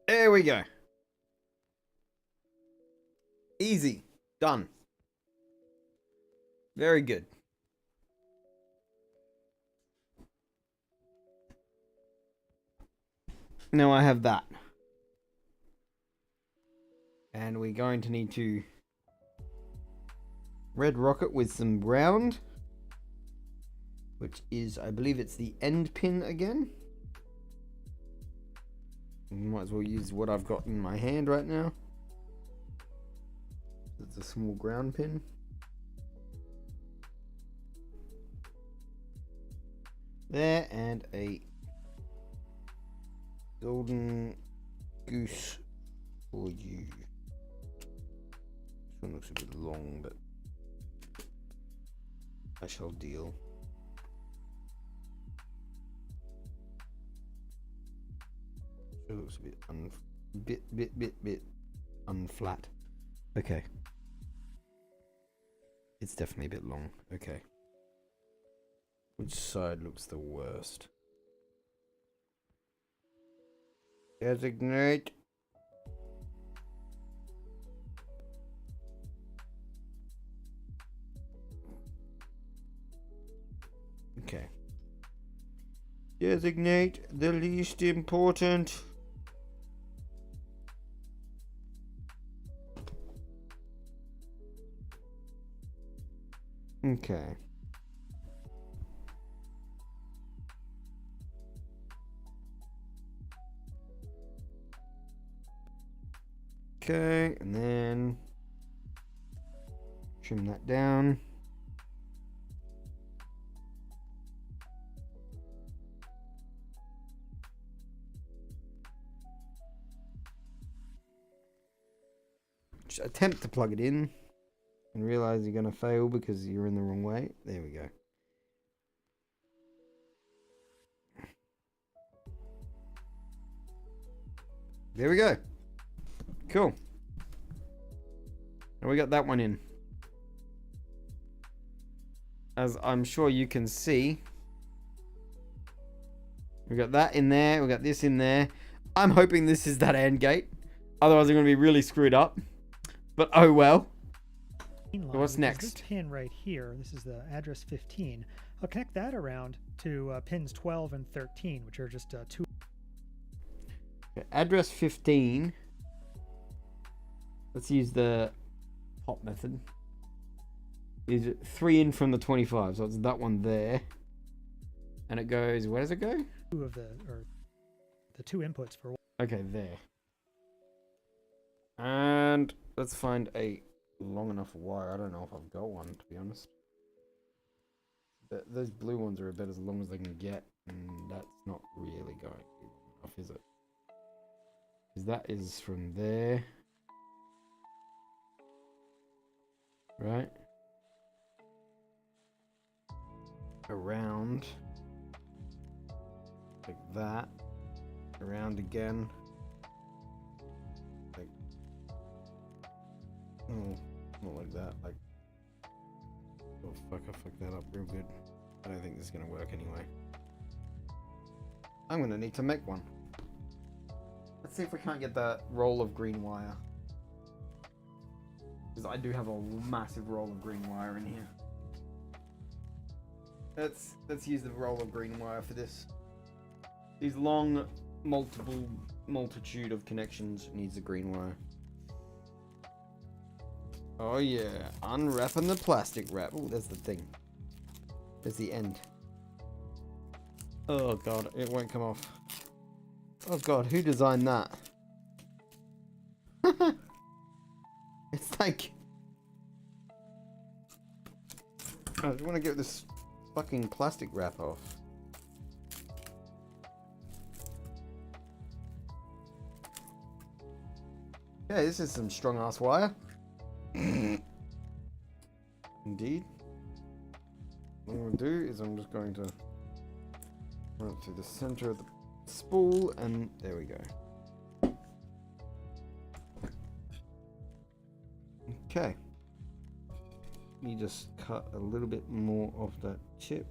Speaker 3: There we go. Easy. Done. Very good. Now I have that. And we're going to need to red rocket with some ground, which is, I believe it's the end pin again. Might as well use what I've got in my hand right now. It's a small ground pin. There, and a golden goose for you. This one looks a bit long, but I shall deal. It looks a bit unflat. Okay. It's definitely a bit long. Okay. Which side looks the worst? Designate. Okay. Designate the least important. Okay. Okay, and then trim that down. Just attempt to plug it in and realize you're going to fail because you're in the wrong way. There we go. There we go. Cool. And we got that one in. As I'm sure you can see, we got that in there. We got this in there. I'm hoping this is that AND gate. Otherwise, I'm going to be really screwed up. But oh well. So what's next?
Speaker 2: This pin right here, this is the address 15. I'll connect that around to pins 12 and 13, which are just two.
Speaker 3: Okay, address 15. Let's use the pop method. Is 3 in from the 25, so it's that one there. And it goes, where does it go?
Speaker 2: Two of the two inputs for.
Speaker 3: Okay, there. And let's find a long enough wire. I don't know if I've got one, to be honest. Those blue ones are about as long as they can get, and that's not really going to be long enough, is it? Because that is from there. Right? Around. Like that. Around again. Like. Oh, not like that. Like. Oh fuck, I fucked that up real good. I don't think this is gonna work anyway. I'm gonna need to make one. Let's see if we can't get that roll of green wire. Because I do have a massive roll of green wire in here. Let's use the roll of green wire for this. These long, multitude of connections needs a green wire. Oh yeah, unwrapping the plastic wrap. Oh, there's the thing. There's the end. Oh god, it won't come off. Oh god, who designed that? It's like... I just want to get this fucking plastic wrap off. Yeah, this is some strong ass wire. Indeed. What I'm going to do is I'm just going to run it through the center of the spool, and there we go. Okay. You just cut a little bit more of that chip.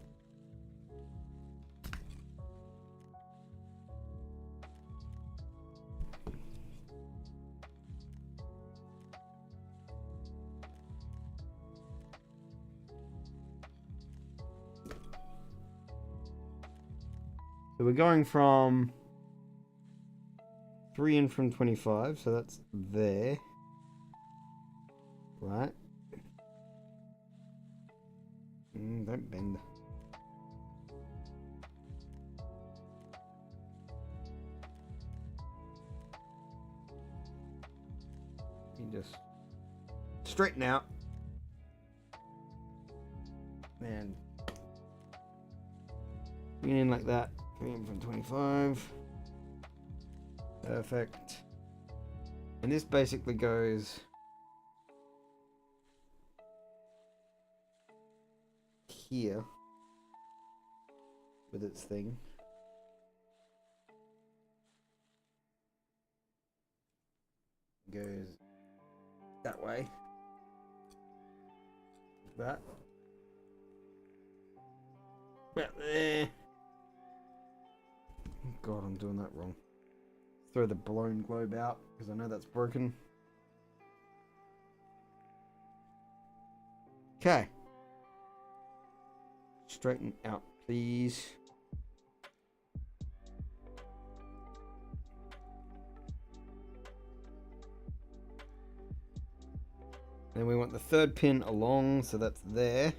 Speaker 3: So we're going from 3 in from 25, so that's there. Right. Don't bend. You just straighten out. And bring it in like that. 3 in from 25. Perfect. And this basically goes here with its thing. Goes that way. Like that. About there. Oh God, I'm doing that wrong. Throw the blown globe out because I know that's broken. Okay. Straighten out, please. Then we want the third pin along, so that's there.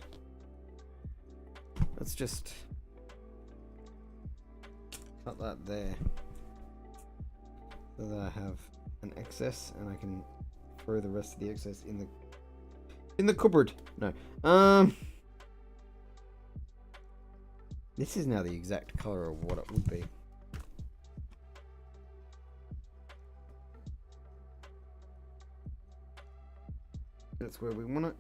Speaker 3: Let's just cut that there. So that I have an excess and I can throw the rest of the excess in the cupboard. No. This is now the exact color of what it would be. That's where we want it.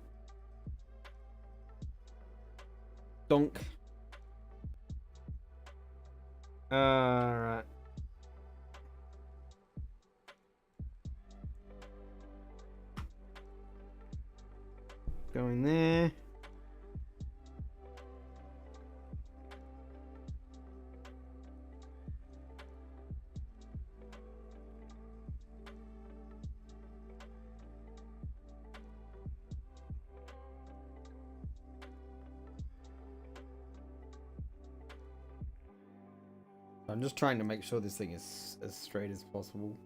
Speaker 3: Donk. Alright. Go in there. I'm just trying to make sure this thing is as straight as possible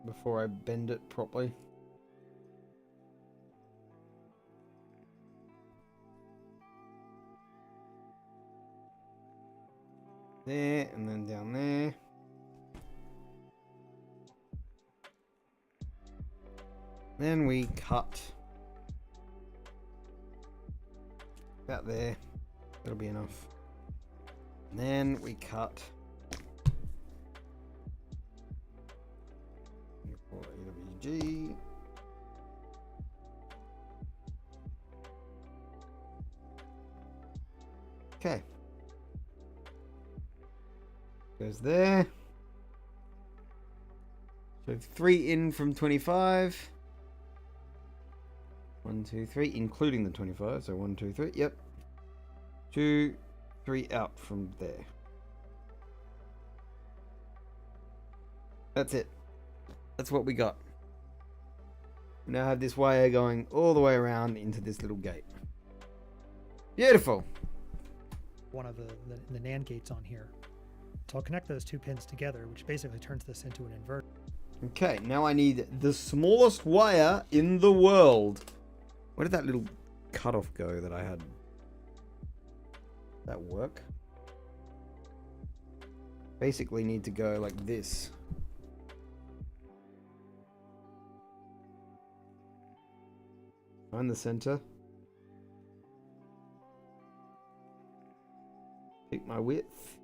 Speaker 3: before I bend it properly. There, and then down there. Then we cut about there. That'll be enough. And then we cut AWG. Okay. Goes there. So 3 in from 25. 1, 2, 3, including the 25. So 1, 2, 3. Yep. 2, 3 out from there. That's it. That's what we got. We now have this wire going all the way around into this little gate. Beautiful.
Speaker 2: One of the NAND gates on here. So I'll connect those 2 pins together, which basically turns this into an inverter.
Speaker 3: Okay, now I need the smallest wire in the world. Where did that little cutoff go that I had? That work? Basically need to go like this. Find the center. Pick my width.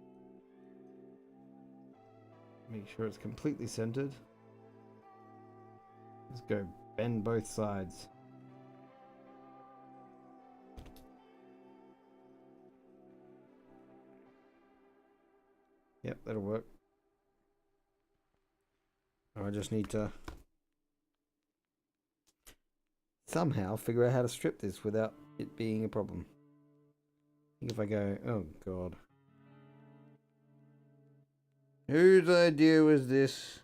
Speaker 3: Make sure it's completely centered. Let's go bend both sides. Yep, that'll work. I just need to somehow figure out how to strip this without it being a problem. I think if I go, oh God. Whose idea was this?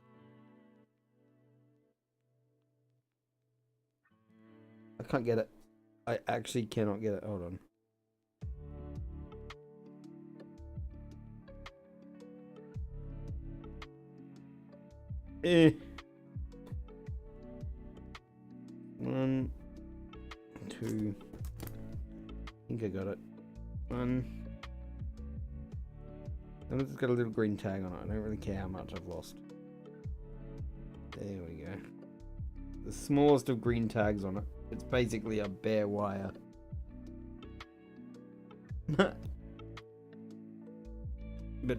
Speaker 3: I can't get it. I actually cannot get it. Hold on. Eh. 1, 2. I think I got it. 1. And it's got a little green tag on it. I don't really care how much I've lost. There we go. The smallest of green tags on it. It's basically a bare wire. But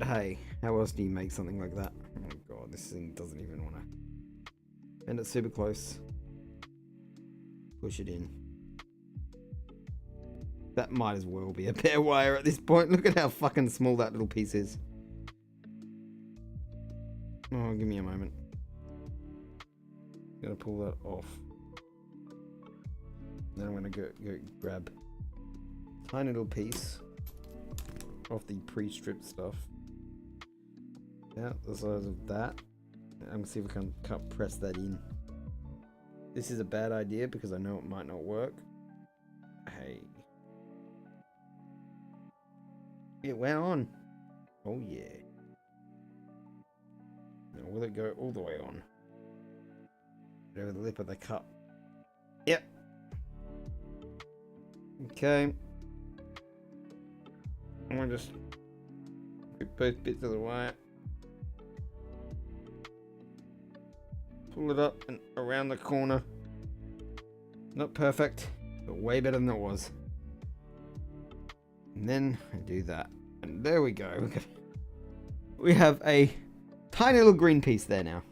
Speaker 3: hey, how else do you make something like that? Oh my God, this thing doesn't even want to. And it's super close. Push it in. That might as well be a bare wire at this point. Look at how fucking small that little piece is. Oh, give me a moment. Gotta pull that off. Then I'm gonna go grab a tiny little piece of the pre-stripped stuff. Yeah, the size of that. I'm gonna see if I can't press that in. This is a bad idea because I know it might not work. Hey. It went on. Oh yeah. Now will it go all the way on? Over the lip of the cup. Yep. Okay. I'm gonna just put both bits of the wire. Pull it up and around the corner. Not perfect, but way better than it was. And then I do that. And there we go. We have a tiny little green piece there now.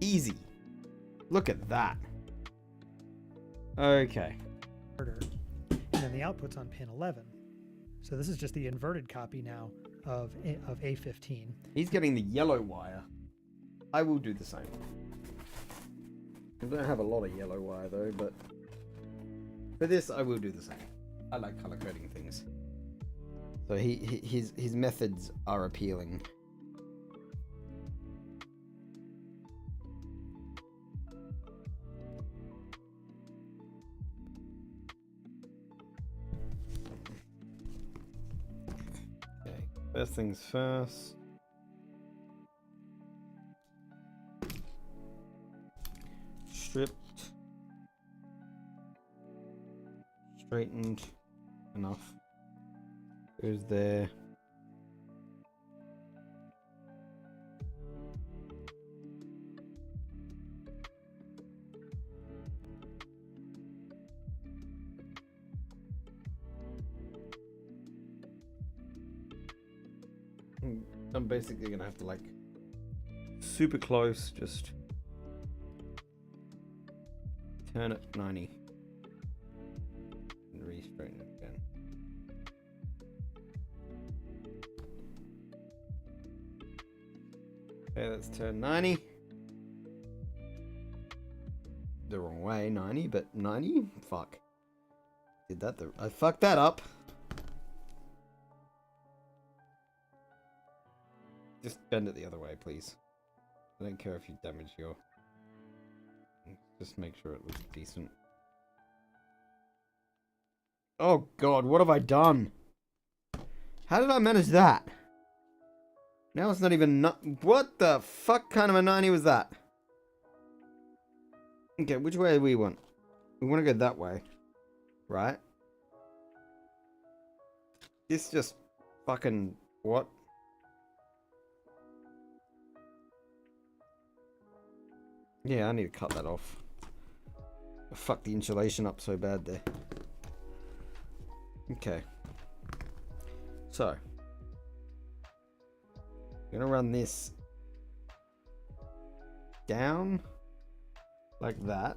Speaker 3: Easy. Look at that. Okay.
Speaker 2: And then the output's on pin 11. So this is just the inverted copy now of A15.
Speaker 3: He's getting the yellow wire. I will do the same. I don't have a lot of yellow wire though, but for this I will do the same. I like color coding things. So his methods are appealing. Okay, first things first. Stripped, straightened enough. Goes there. I'm basically gonna have to like super close, just turn it 90 and re-straighten it again. Okay, let's turn 90. The wrong way, 90, but 90? Fuck. Did that I fucked that up. Just bend it the other way, please. I don't care if you damage your... Just make sure it looks decent. Oh god, what have I done? How did I manage that? Now it's not even... What the fuck kind of a 90 was that? Okay, which way do we want? We want to go that way. Right? This just fucking... What? Yeah, I need to cut that off. I fucked the insulation up so bad there. Okay. So. I'm gonna run this down like that.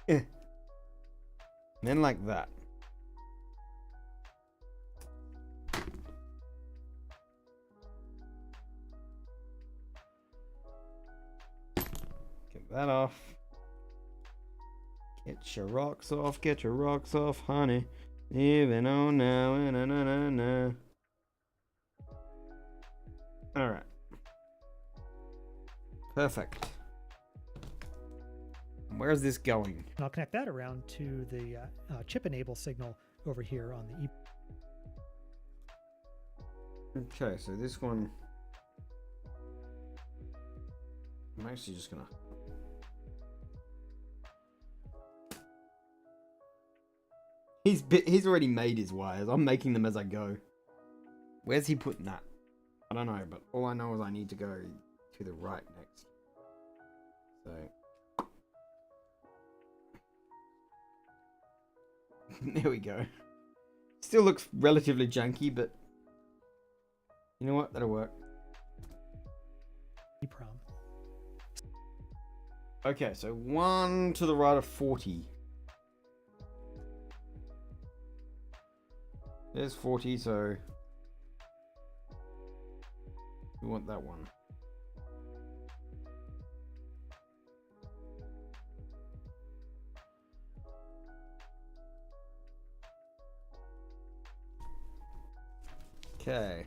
Speaker 3: And then like that. That off. Get your rocks off, get your rocks off, honey. Even on now, na na na na. Alright. Perfect. Where's this going?
Speaker 2: And I'll connect that around to the chip enable signal over here on the
Speaker 3: Okay, so this one... I'm actually just gonna... He's already made his wires. I'm making them as I go. Where's he putting that? I don't know, but all I know is I need to go to the right next. So... There we go. Still looks relatively janky, but... You know what? That'll work.
Speaker 2: EEPROM.
Speaker 3: Okay, so 1 to the right of 40. There's 40, so we want that one. Okay.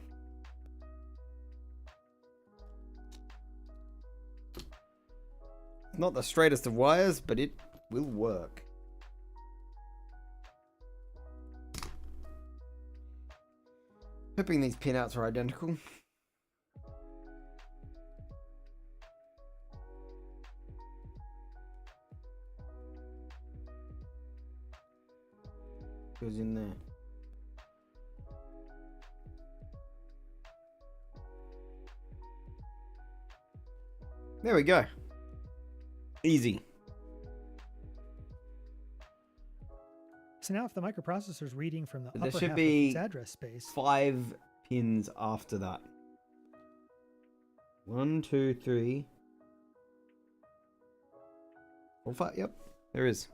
Speaker 3: Not the straightest of wires, but it will work. Hoping these pinouts are identical. Goes in there. There we go. Easy.
Speaker 2: So now if the microprocessor is reading from the
Speaker 3: There
Speaker 2: upper
Speaker 3: should
Speaker 2: half
Speaker 3: be
Speaker 2: of its address space,
Speaker 3: 5 pins after that. 1, 2, 3, 4, 5. Yep, there is.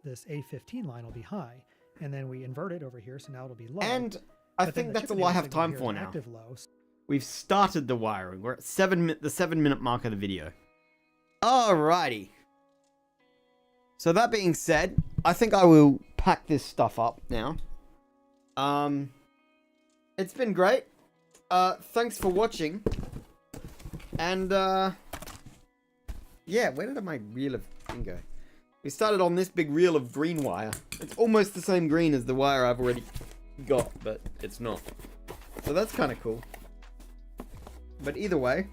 Speaker 2: this A15 line will be high, and then we invert it over here, so now it'll be low.
Speaker 3: And I
Speaker 2: But then
Speaker 3: think
Speaker 2: the
Speaker 3: that's
Speaker 2: chip
Speaker 3: all I
Speaker 2: data
Speaker 3: have
Speaker 2: signal
Speaker 3: time
Speaker 2: here
Speaker 3: for
Speaker 2: is
Speaker 3: now.
Speaker 2: active low.
Speaker 3: We've started the wiring. We're at the 7-minute mark of the video. Alrighty. So that being said, I think I will pack this stuff up now. It's been great. Thanks for watching. And yeah, where did my reel of thing go? We started on this big reel of green wire. It's almost the same green as the wire I've already got, but it's not. So that's kind of cool. But either way,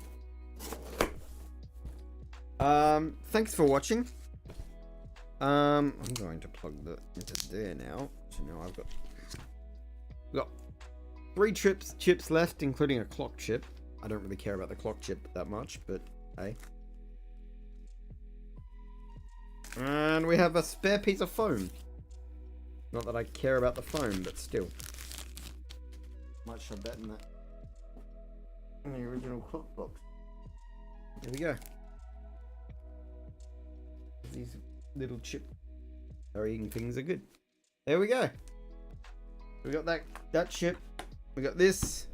Speaker 3: thanks for watching. I'm going to plug that into there now. So now we've got 3 chips left, including a clock chip. I don't really care about the clock chip that much, but hey. And we have a spare piece of foam. Not that I care about the foam, but still. Might shove that in the original clock box. There we go. These little chip carrying things are good. There we go. We got that chip. We got this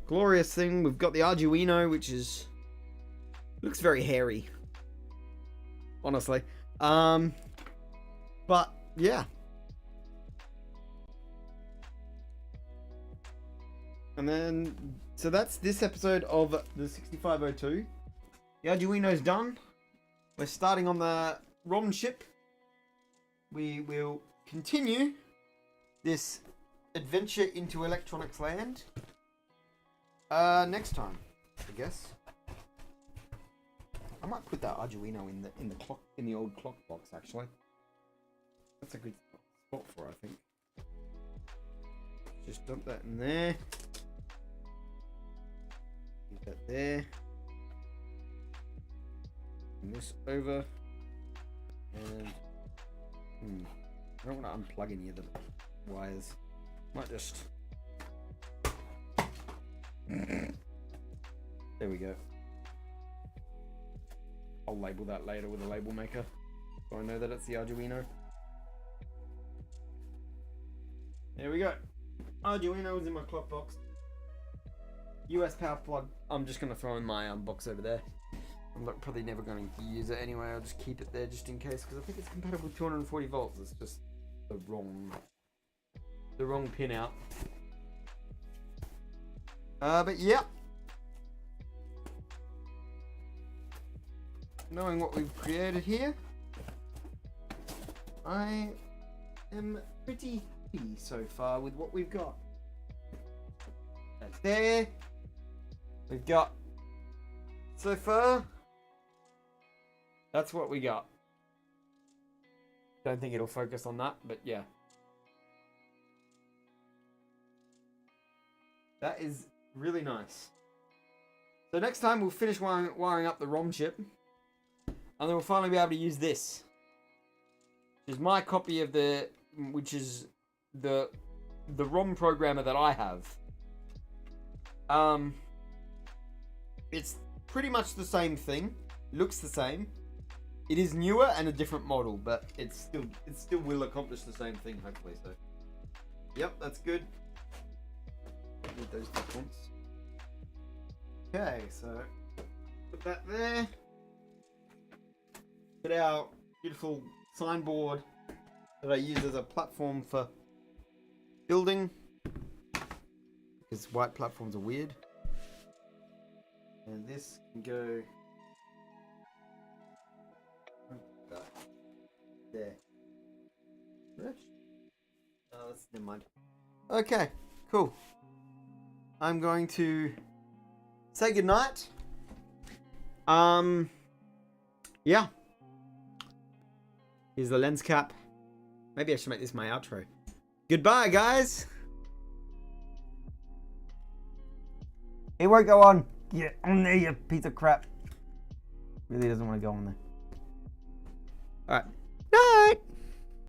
Speaker 3: glorious thing. We've got the Arduino, which looks very hairy. Honestly. But yeah. And then, so that's this episode of the 6502. The Arduino's done. We're starting on the ROM chip. We will continue this adventure into electronics land next time, I guess. I might put that Arduino in the old clock box actually. That's a good spot for it, I think. Just dump that in there. Keep that there. And this over. And I don't want to unplug any of the wires. Might just. There we go. I'll label that later with a label maker, so I know that it's the Arduino. There we go. Arduino is in my clock box. US power plug. I'm just gonna throw in my box over there. I'm probably never going to use it anyway. I'll just keep it there just in case, because I think it's compatible with 240 volts. It's just the wrong pin out. But yeah. Knowing what we've created here, I am pretty happy so far with what we've got. That's there. We've got, so far, that's what we got. Don't think it'll focus on that, but yeah. That is really nice. So next time we'll finish wiring up the ROM chip. And then we'll finally be able to use this. Which is my copy of the ROM programmer that I have. It's pretty much the same thing. Looks the same. It is newer and a different model, but it still will accomplish the same thing, hopefully. So
Speaker 1: Yep, that's good. Need those 2 points. Okay, so put that there. Put our beautiful signboard that I use as a platform for building, because white platforms are weird. And this can go there. That's never mind. Okay, cool. I'm going to say goodnight. Yeah. Here's the lens cap. Maybe I should make this my outro. Goodbye, guys. It won't go on. Get on there, you piece of crap. Really doesn't want to go on there. Alright. Night.